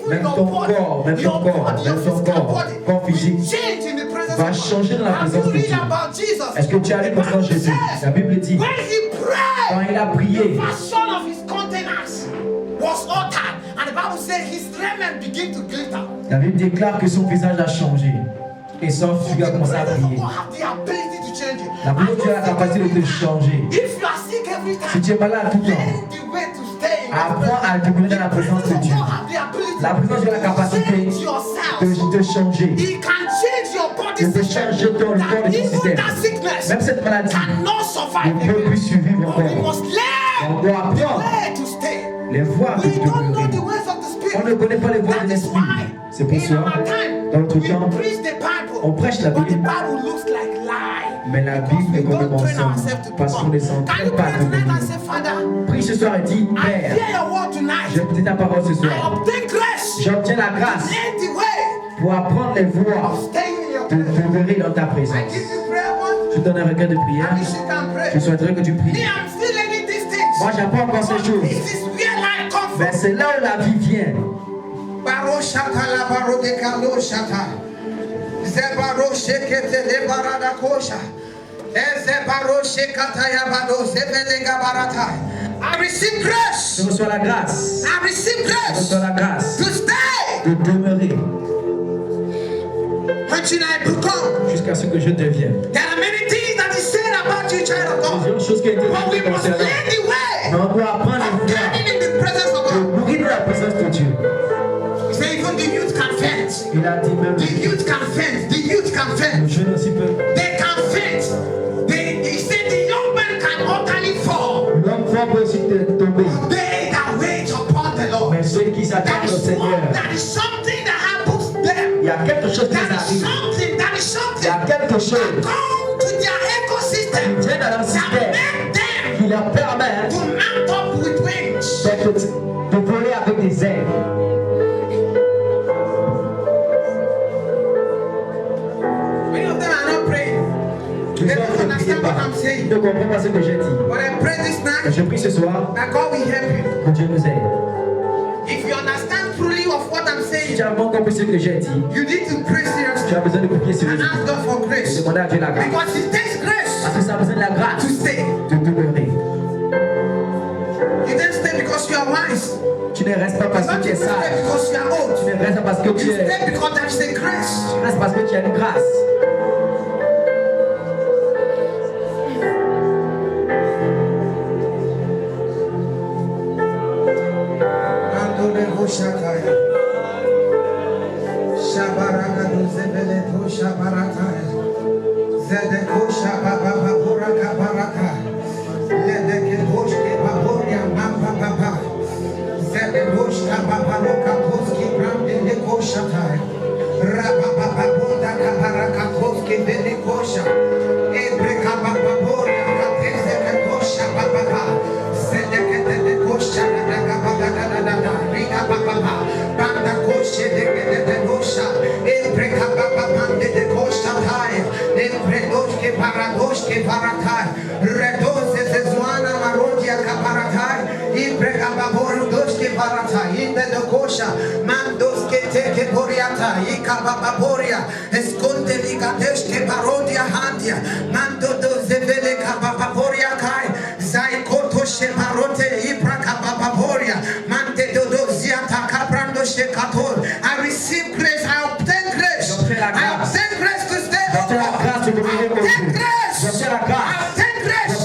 même ton corps, corps physique, va changer dans la présence de Dieu. Est-ce que tu as lu présence de Jésus? La Bible dit, quand il a prié, la Bible déclare que son visage a changé et son figure a commencé à prier. La Bible dit a la capacité de te changer. Si tu es malade tout le temps, apprends à demeurer dans la présence de Dieu. La présence de Dieu a la capacité de te changer, de te changer ton corps et ton système. Même cette maladie ne peut plus survivre encore. On doit apprendre les voies de demeurer. On ne connaît pas les voies de l'esprit. C'est pour cela, dans notre temps, on prêche la Bible, mais la Bible est comme un mensonge, parce qu'on ne s'entraîne pas à demeurer. Prie ce soir et dis, Père, j'écoute ta parole ce soir. J'obtiens la grâce pour apprendre les voies de demeurer dans ta présence. Je donne un requête de prière. Je souhaiterais que tu pries. Moi, j'apprends encore ces choses. Mais c'est là où la vie vient. I receive grace. Je reçois la grâce. I receive Je grace reçois la grâce to stay de demeurer until I become. jusqu'à ce que je devienne. There are many things that is said about you, child of God. Plusieurs choses qui ont été But we dites must concernant. learn the way Mais on doit apprendre of à standing in the presence of God. mourir dans la présence de Dieu. He said even the youth can faint. Il a dit même The youth can faint. The youth can le faint. jeune aussi peut. They can faint. He said the young man can utterly fall. L'homme fort peut aussi tomber. They that wait upon the Lord. Mais ceux qui s'attendent au Seigneur, That is something that happens to them. il y a quelque chose qui That is arrive. something. That is Il y something. a quelque chose Come to their ecosystem. qui vient dans leur That système make them qui leur permet to mount up with wings. de voler avec des ailes. Many of them are not praying. Ils They don't ne understand prient what pas. I'm Ils saying. ne comprennent pas ce que j'ai dit. But I pray this night Je prie ce soir that God will help you. que Dieu nous aide. If you understand truly of what I'm Si saying, tu as vraiment compris ce que j'ai dit, you need to pray tu seriously as besoin de prier and sérieusement. ask God for Et grace. demander à Dieu la grâce. Because it takes grace Parce que ça a besoin de la grâce to stay. de demeurer. You don't stay because you are wise. Tu ne restes pas parce Not que tu es you stay sage. because you are Tu old. ne restes pas parce que You tu es. stay because there is a grace. Tu restes parce que tu as une grâce. Banda koshe de kosha, e breka papa pande de kosha. kata ika bababoria esconde ligadesh ke parodia handia mando do zevele kababoria kai zaikoto she parote ipraka bababoria mante do ziata kabrando she kator. I receive grace, I obtain grace, I obtain grace to stay over. I obtain grace, I obtain grace.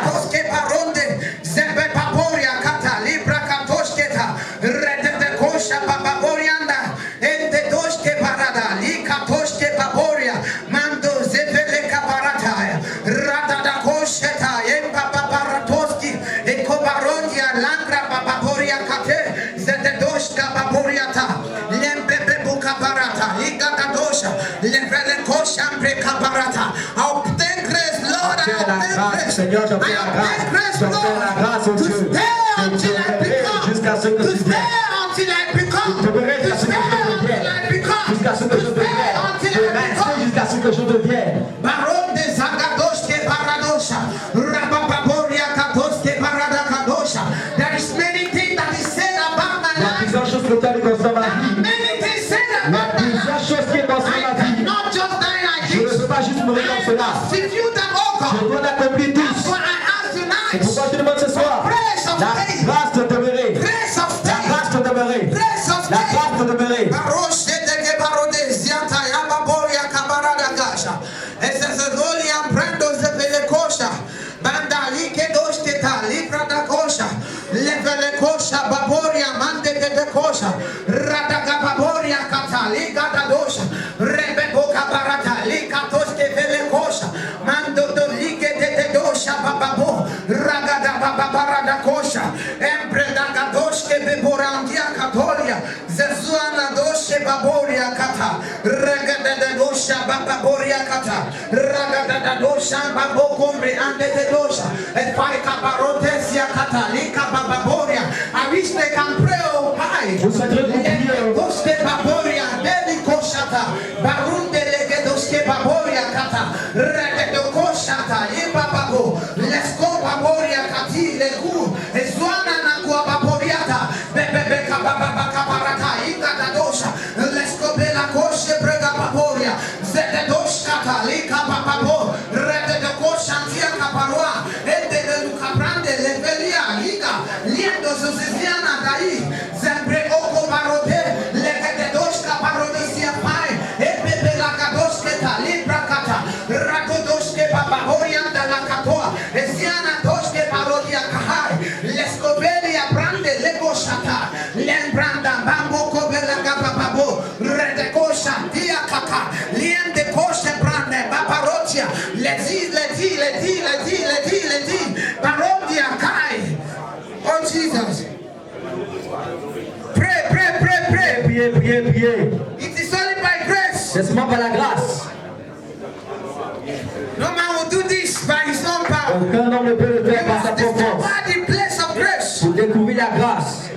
Toske paronde zebe baboria kata libra katosketa rede de kosha bababorianda ende doske parada likatoske baboria mando zevele kabarata rada da kosheta emba babaratoski ekobarondia langra bababoria kate zede doska baboriata lembe bebuka barata ligada dosha levele kosha bre kabarata. I obtain grace, Lord, I obtain grace. Seigneur, j'obtiens la grâce. J'obtiens la grâce, oh Dieu. Jusqu'à ce que tu viennes. Je demeurerai jusqu'à ce que je devienne. Jusqu'à ce que je devienne. Je reste jusqu'à ce que je devienne. Baron de Zagadoske Paradosha. Rabababoria Kadoske Paradakadosha. There is many things that is said about my life. Plusieurs choses que tu as dit dans ma vie. Many things said about my life. Plusieurs choses qui sont dans ma vie. Not just die like Je ne this. peux pas juste mourir comme cela. Je dois l'accomplir tous. C'est pourquoi je demande ce soir la grâce de demeurer. La grâce de demeurer. La grâce de demeurer. Ragada babarada kosha empreda gadoshke beborandia katolia zezuana doshe baboria kata ragada dosha baboria kata ragada dosha babokombre ande de dosha efai kabarotesia kata lika baboria. I wish they can pray oh high. Doshe baboria deli koshata barunde lege doshe baboria kata ragada koshata ibababo. Let's go baboria kati leku ezwana na kwa baboriata bebe kababa kabarata inga dosha. Let's go bela koshe brega baboria zede dosha lika bababo rede de koshantia kabarwa ende de lukabrande levelia liga liendo zuziana dai zembre oko barote lege de dosha barodesia pai ebebe la kadoske ta libra kata rato doske baboria la katoa esiana doske parodia kahai lescobelia brande lego shata lembranda bambo kobela gababo rede kosha dia kaka liende kosha brande babarotia leti parodia kai. Oh Jesus, pray. Priez. It is only by grace. C'est seulement par la grâce. No man will do this by his own power. Aucun homme ne peut le faire par sa propre force. The place of grace. Pour découvrir la grâce.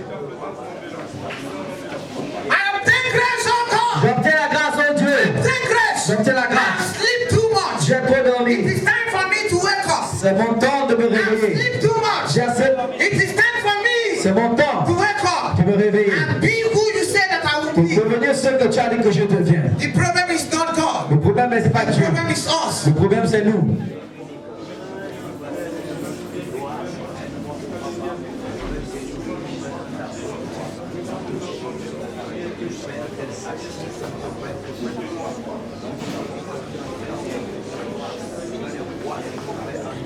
I obtain grace, oh God. J'obtiens la grâce, oh Dieu. Obtain grace. J'obtiens la I grâce. sleep too much. J'ai trop It dormi. is time for me to wake up. C'est mon temps de me I réveiller. sleep too much. J'ai assez dormi. It is time for me C'est mon temps to wake up de me réveiller. and be who you say that I will Pour be. devenir ce que tu as dit que je deviens. The problem is not God. Le problème, c'est pas The Dieu. problem is us. Le problème, c'est nous.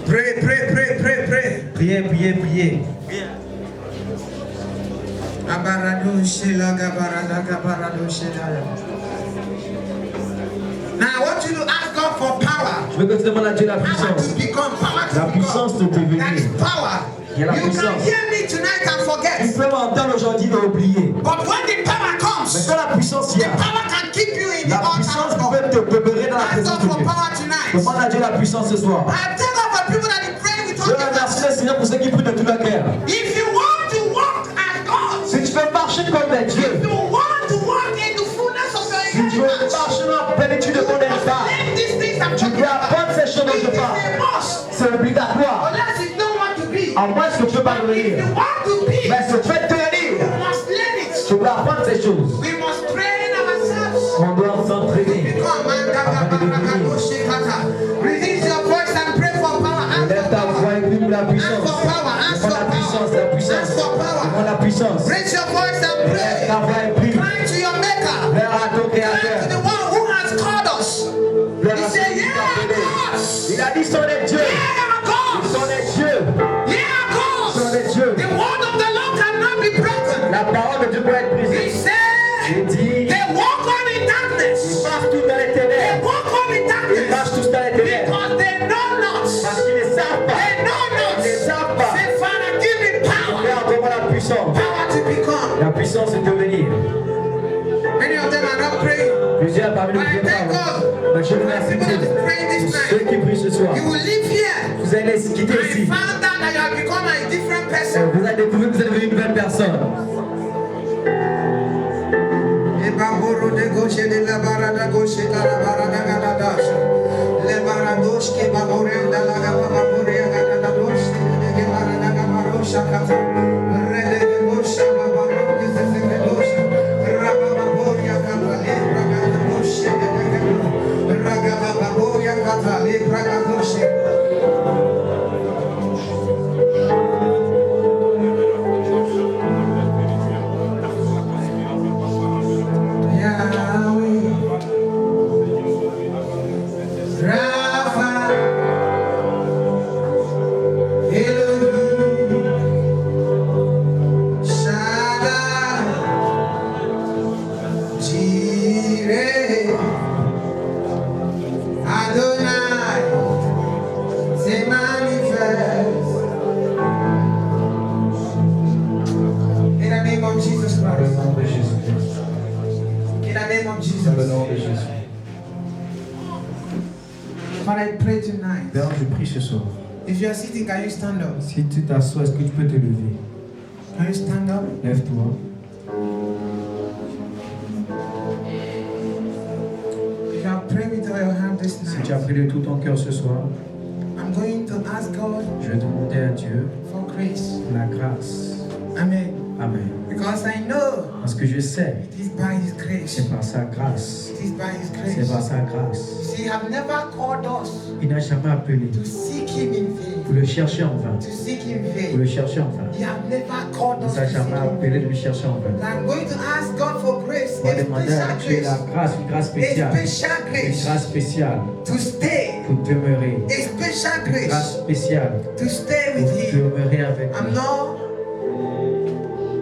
Pray. Priez. Now I want you to ask God for power. Je veux que tu demandes à Dieu la Power puissance. to become, power to La puissance de become. That is devenir. power. Il y a la You can puissance. hear me tonight and Tu forget. peux m'entendre aujourd'hui et oublier. But when the power Mais comes, quand la puissance the vient, power can keep you in the la altar puissance of God. peut te demeurer dans la Ask présence God de for Dieu. power tonight. Demande à Dieu la puissance ce soir. I thank God for people that are praying with Je all their remercie heart. le Seigneur pour ceux qui prient de tout leur cœur. If you want to walk as God, Si tu veux marcher comme un Dieu, if you want to walk in the fullness of your si tu veux inheritance, marcher dans la plénitude de ton héritage, learn these things I'm tu talking dois about. apprendre ces choses dont It je is parle. a must. C'est obligatoire. Unless you don't want to be. À moins que tu ne veux pas If devenir. you want to be, Mais si tu veux you devenir, must learn it. tu dois apprendre ces choses. We must train ourselves à said, celui qui t'a yeah, appelé. God. Il a dit, sont des dieux. Yeah, Ils God. sont des dieux. Yeah, Ils sont God. des dieux. The word of the Lord cannot be broken. La parole de Dieu peut être He brisée. said, Il dit, they walk on in ils darkness. marchent tous dans les They ténèbres. walk on in Ils darkness. marchent tous dans les ténèbres. Because they know not. Parce qu'ils ne savent pas. They know not. Ils ne savent pas. Say, Father, give me power. Regarde comment la puissance. Power to become. La puissance est devenir. Many of them are not praying. Plusieurs parmi nous But I ne thank pas. God. Mais je vous remercie People that Dieu. pray this Pour ceux night. qui prient ce soir. You will live here. Vous allez les quitter I ici. found out that you have become a different person. Vous allez découvrir que vous êtes devenu une nouvelle personne. Ebaboro de gauche de la barada gauche de la barada galadash. Le baradosh ke baborenda la gababoria galadash. Le barada gabarosha kata. Rede de gosha babaro de zezedosh. Rababoria kata le ragadosh de gagabo. Ragababoria kata le ragadosh. Father, I pray tonight. Père, je prie ce soir. If you are sitting, can you stand up? Si tu t'assois, est-ce que tu peux te lever? Can you stand up? Lève-toi. If you are praying with all your hand this Si night, tu as prié de tout ton cœur ce soir, I'm going to ask God je vais demander à Dieu for grace. la grâce. Amen. Amen. Because I know Parce que je sais, it is by His grace. c'est par sa grâce. It is by His C'est grace. par sa grâce. You see, I've never called us Il n'a jamais appelé to seek Him in vain. pour le chercher en vain. To seek Him Pour vain. le chercher en vain. He have never called Il us ne to s'est seek jamais Him. appelé de lui chercher en vain. I'm going to ask God for grace, On va a demander à special Dieu grace, la grâce, une grâce a spéciale. special Une grace grâce spéciale to stay, pour demeurer. a special Une grâce grace spéciale to stay pour with Him. demeurer avec I'm lui. not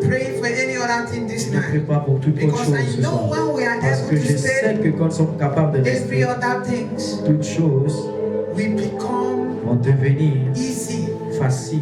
praying for any other thing this Je ne prie night pas pour toute autre because chose I ce know soir. when we are Parce able que to je sais stay que quand nous sommes capables de every rester, other things, toutes choses we become vont devenir easy faciles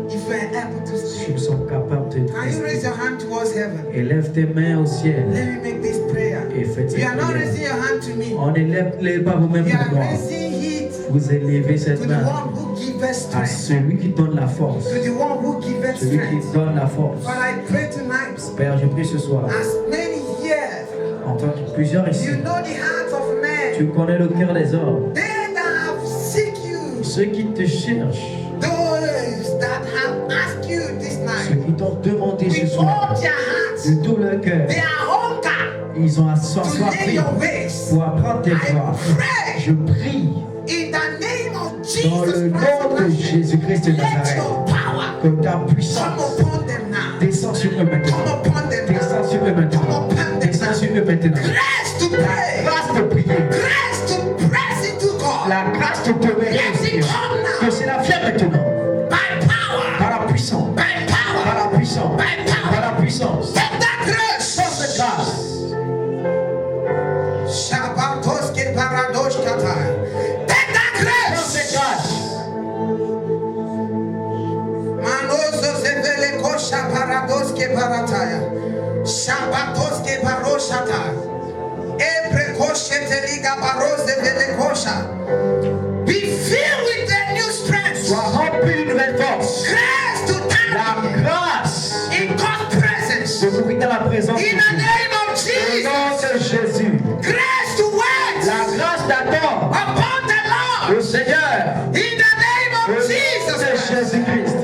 if we are able to si stay. nous sommes capables de Can you raise rester. your hand towards heaven? Élève tes mains au ciel Let me make this prayer. et faites cette You are not prière. raising your hand to me. On n'élève pas vous-même You pour are moi. raising it Vous élevez to cette the main one who gives à strength. celui qui donne la force. To the one who gives Celui qui strength. donne la force. But I pray tonight, Père, je prie ce soir, as many here, en tant que plusieurs ici, you know the hearts of tu men. connais le cœur des hommes. They that have seek you, Ceux qui te cherchent, those that have asked you this ceux night, qui t'ont demandé ce with soir, all their hearts, de tout leur cœur, they are hunger ils ont to soif lay your ways. pour apprendre tes voies. I pray Je prie in the name of dans Jesus le Christ nom of de Nazareth, Jésus-Christ de let Nazareth your power que ta come puissance upon them now. descend sur eux Come maintenant. upon them now. Descend sur eux maintenant. Descend sur eux maintenant. Grace to La pray. grâce de prier. Grace to press into God. La grâce de demeurer au Seigneur. Que cela vienne maintenant. By power. Par la puissance. By Par power. la puissance. By power. Par la puissance. Take that grace. Par cette grâce. Shabatoske paradoshkata. Take that Par cette grace. grâce. Manozo zevele kosha paradoske parataya. Shabatoske paroshata. Ebre koshete liga barose vele kosha. Be filled with the new strength. Sois rempli d'une nouvelle force. Grace to La tarry grâce in God's presence. de mourir dans la présence de In Dieu. the name of Au Jesus. nom de Jésus. Grace to wait La grâce d'attendre upon the Lord. le Seigneur. In the name Au nom of de Jesus Christ. Jésus-Christ.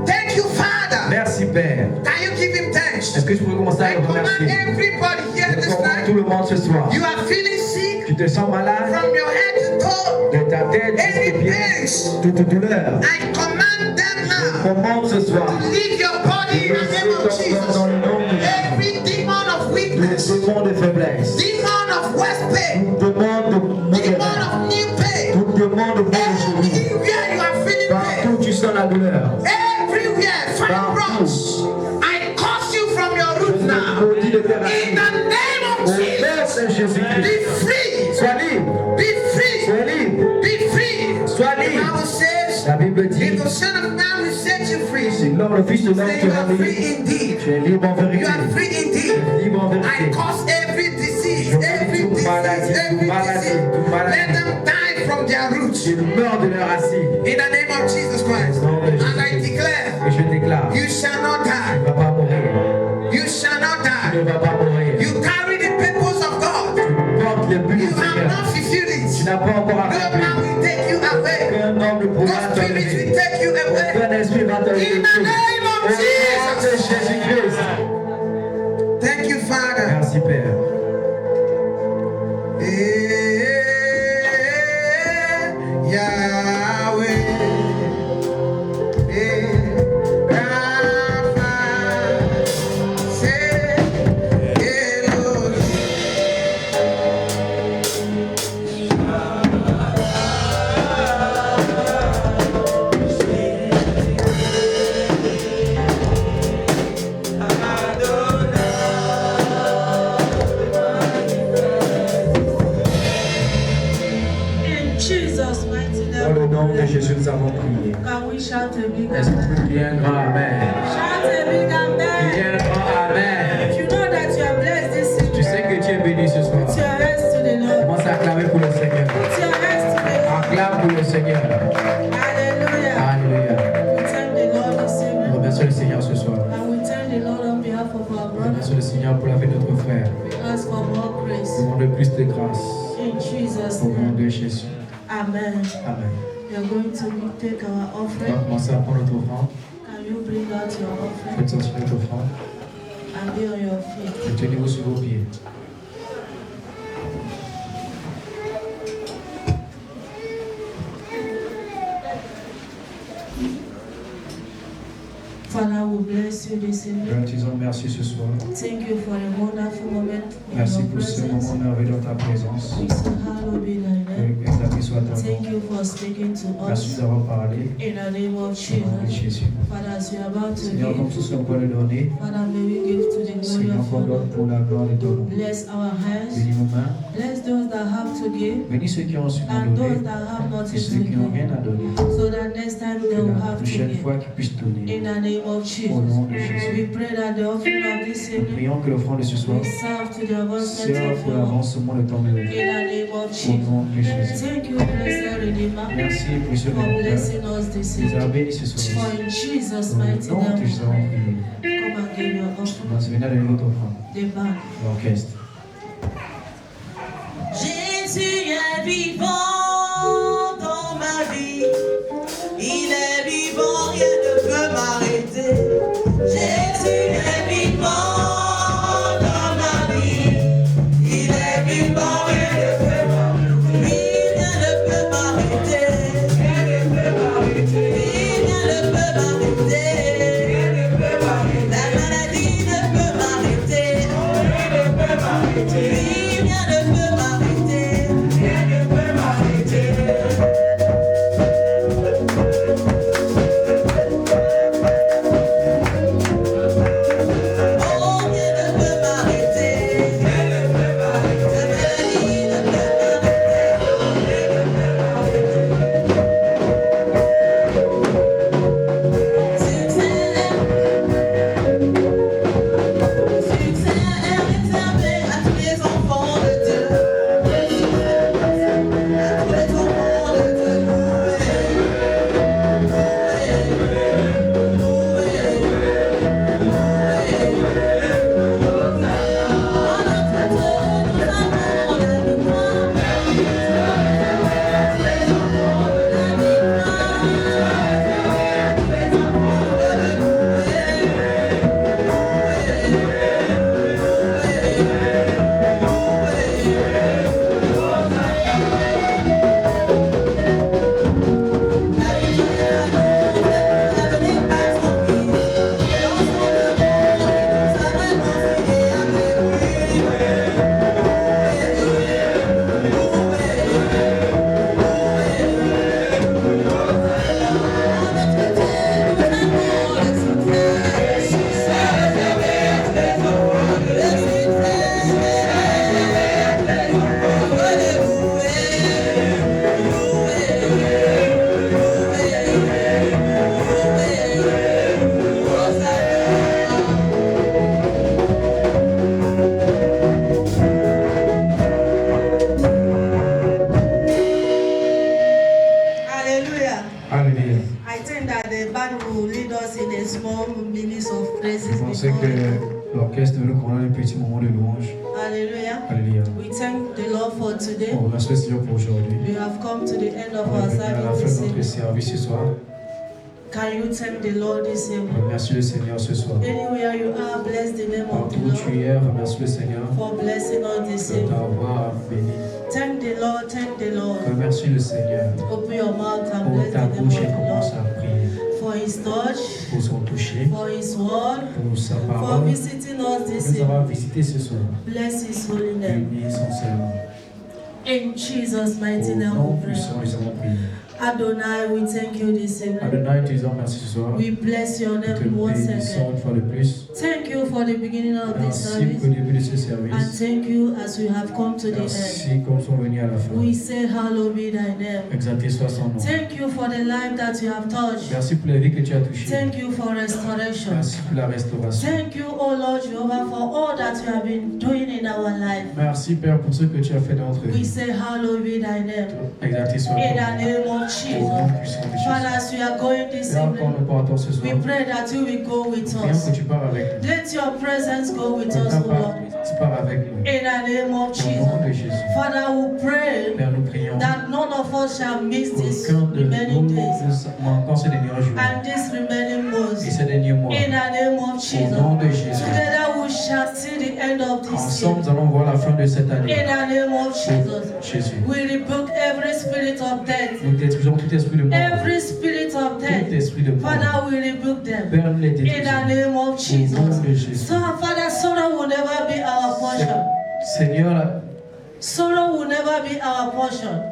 Thank you, Father. Merci Père. Can you give him thanks? Est-ce que je peux commencer à I le command remercier? everybody here Je this commande tout night. le monde ce soir. You are feeling sick Tu te sens malade from your head to toe. de ta tête Any jusqu'aux pieds, pains, toute douleur. I command them now Commande ce soir. to leave your body in the Laissez name of ton corps Jesus. dans le nom de Jésus. Every demon of Le weakness, démon de faiblesse. demon of waist pain, Demande de demon of le Fils de l'homme Say te you are rend free libre. indeed. Tu es libre en vérité. You are free Tu indeed. es libre en I vérité. cause every disease, Je every toute disease, maladie, every toute maladie, toute maladie. Let them die from their roots. Ils meurent de leurs racines. In the name of Jesus Christ. And I declare, Et je déclare, you shall not tu die. ne vas pas mourir. You shall not Tu ne die. vas pas mourir. You carry the purpose of God. Tu portes les buts You du have Seigneur. not fulfilled Tu it. n'as pas encore No accompli. man will take you away. Aucun homme ne No pourra spirit will t'enlever. take you away. Aucun esprit va t'enlever. In the name of Au nom de Jesus. Jésus-Christ. Thank you, Father. Merci Père. Yahweh. Rapha. Say Elohim. In Jesus' mighty Dans le name. nom de Jésus, nous avons prié. Can we shout a big Est-ce amen? qu'on peut crier un grand Amen? Shout a big Crier amen. un grand Amen. If you know that you are blessed this Tu evening, sais que tu es béni ce soir. put your hands to the Lord. Commence à acclamer pour le Seigneur. Put your hands to the Lord. Acclame pour le Seigneur. Hallelujah. Alléluia. We thank the Lord this Nous evening. remercions le Seigneur ce soir. And we thank the Lord on behalf of our Nous brothers. remercions le Seigneur pour la vie de notre frère. We ask for more grace. Nous demandons plus de grâce. In Jesus' Au nom name. de Jésus. Amen. Amen. We are going to take our On va offering. commencer à prendre notre offrande. Can you bring out your offering Faites sortir notre offrande. and be on your feet? Et tenez-vous sur vos pieds. Father, we bless you this evening. Nous te disons merci ce soir. Thank you for a wonderful moment in Merci your pour ce presence. moment merveilleux dans ta présence. We say, hallowed be thy name. Que exalté soit ton nom. Thank you for speaking to Merci us d'avoir parlé. in the name of Au nom de Jesus. Jésus. Father, as we are about to Seigneur, comme give, ce soit pour le donner, Father, may we give to the glory Seigneur, of qu'on your donne name. pour la gloire de ton nom. Bless our hands. Bénis nos mains. Bless those that have to give Bénis ceux qui ont su nous and donner. those that have Et nothing ceux to qui n'ont give. rien à donner. So that next time Que they will la have to prochaine give. fois qu'ils puissent donner. In the name of Au Jesus. nom de We Jésus. pray that the offering of this Nous evening prions que l'offrande de ce soir will serve to the advancement sert of pour your l'avancement de ton œuvre. in the name of Au Jesus. nom de Jésus. Thank you, blessed Redeemer, Merci pour ce for moment. blessing us this Nous avons evening. béni ce soir. For in Jesus' Au mighty nom de name, Jésus, nous avons prié. come and give your offering. Nous venons de notre offrande. The band. L'orchestre. Jésus est vivant dans ma vie. Il est vivant, rien ne peut m'arrêter. Jésus est vivant dans ma vie. Il est vivant, rien ne peut m'arrêter. Rien ne peut m'arrêter. Rien ne peut m'arrêter. Rien ne peut m'arrêter. Rien ne peut m'arrêter. La maladie ne peut m'arrêter. Rien ne peut m'arrêter. Rien ne peut m'arrêter. Rien ne peut m'arrêter. praises Je pensais before Him. que l'orchestre devait nous prendre un petit moment de louange. Hallelujah. Alléluia. We thank the Lord for today. On remercie le Seigneur pour aujourd'hui. We have come to the end of On our est venu à la service fin de this notre evening. service ce soir. Can you thank the Lord this On evening? remercie le Seigneur ce soir. Anywhere you are, bless the name of the Partout où tu Lord es, remercie le Seigneur for blessing us this de evening. t'avoir béni. Thank the Lord, thank the Lord. Remercie le Seigneur. Open your mouth and Pour bless ta the name of bouche et the commence Lord à prier. for His touch, Pour son toucher, for His word, pour sa for parole, visiting us pour this nous avoir evening. visité ce soir. Bless His holy name. Bénis son Seigneur. In Jesus' Au mighty name nom we pray. puissant, nous avons prié. Adonai, we thank you this evening. Adonai, nous te disons merci ce soir. We bless your Nous te name once bénissons again. une fois de plus. Thank you for the beginning of this Merci service. pour le début de ce And service. thank you as we have come to the end. Merci comme nous sommes venus à la fin. We say, hallowed be thy name. Exalté soit son nom. Thank you for the life that you have touched. Merci pour la vie que tu as touchée. Thank you for restoration. Merci pour la restauration. Thank you, O Lord Jehovah, for all that you have been doing in our life. Merci Père pour ce que tu as fait dans notre We vie. say, hallowed be thy name. Exalté soit In ton the nom. name of Au nom Jesus. puissant de Father, Jésus. as we are going this Père, quand evening, nous partons ce soir, we pray that you will go with prions us. que tu pars avec nous. Let your presence go with Que us, ta O Lord. présence part avec nous. In the name of Au nom de Jesus. Jésus. Father, we pray Père, nous prions that none of us shall miss these qu'aucun de remaining nous days ne manquons ces derniers jours and these remaining et months. ces derniers mois. In the name of Au nom Jesus. de Jésus. Together we shall see the end of this Ensemble, nous year. allons voir la fin de cette In année. the name of Au Jesus. Jésus. We rebuke every spirit of death. Nous détruisons tout esprit de mort. Every spirit of Tout death. esprit de mort. Father, we rebuke them. Père, nous les In the détruisons. name of Au nom de Jesus. Jésus. So, Father, sorrow will never be our portion. Seigneur, Sorrow will never be our portion.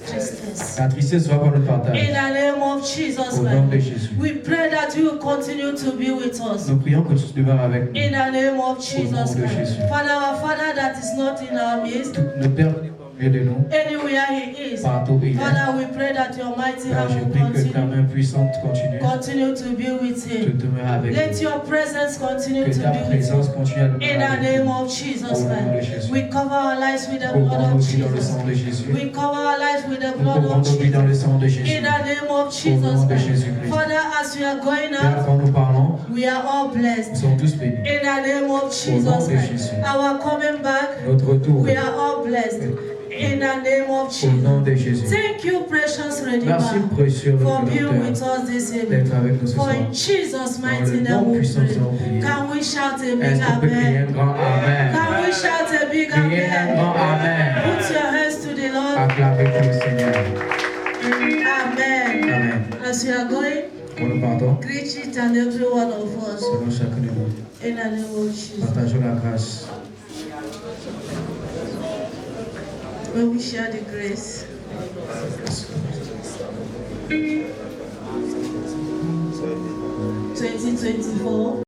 Tristesse. la tristesse soit pas notre In partage. the name of Jesus Au nom de Christ. Jésus. We pray that you will continue to be with us. Nous prions que tu demeures avec nous. In the name of Jesus Au nom de Christ. Jésus. Father, our Father that is not in our midst, Ne Père, mieux de nous, anywhere He is. partout où il est. Father, we pray that your mighty Père, hand je will prie que ta continue, main puissante continue to be with de Him. demeurer avec Let nous. your presence continue Que to ta be with présence Him. continue à In demeurer the avec name nous. of Jesus Au nom de Christ. Jésus. We cover our lives with the blood Couvrons nos of vies dans le Jesus. sang de Jésus. We cover our lives with the Nous blood couvrons of nos vies dans le Jesus. sang de Jésus. In the name of Au Jesus nom de Christ. Jésus-Christ. Father, as we are going Père, out, quand nous parlons, we are all nous blessed. sommes tous bénis. In the name of Au nom Jesus de Christ. Jésus. Our coming back, Notre retour, we are all blessed. In the name of au nom Jesus. de Jésus. Thank you, precious Merci, Redeemer, précieux for being with Rédempteur, us this evening. d'être avec nous ce For soir. in Jesus' Dans mighty le name nom we puissant pray. de nous prier. Can we shout a big Est-ce qu'on peut crier amen? un grand Amen? Can we shout a big Criez un amen? grand Amen. Put your hands to the Lord. Acclamez pour le Seigneur. Amen. Amen. As we are going, Quand nous partons, greet each and every one of us selon chacun de nous, in the name of Jesus. partageons la grâce. May we share the grace. 2024.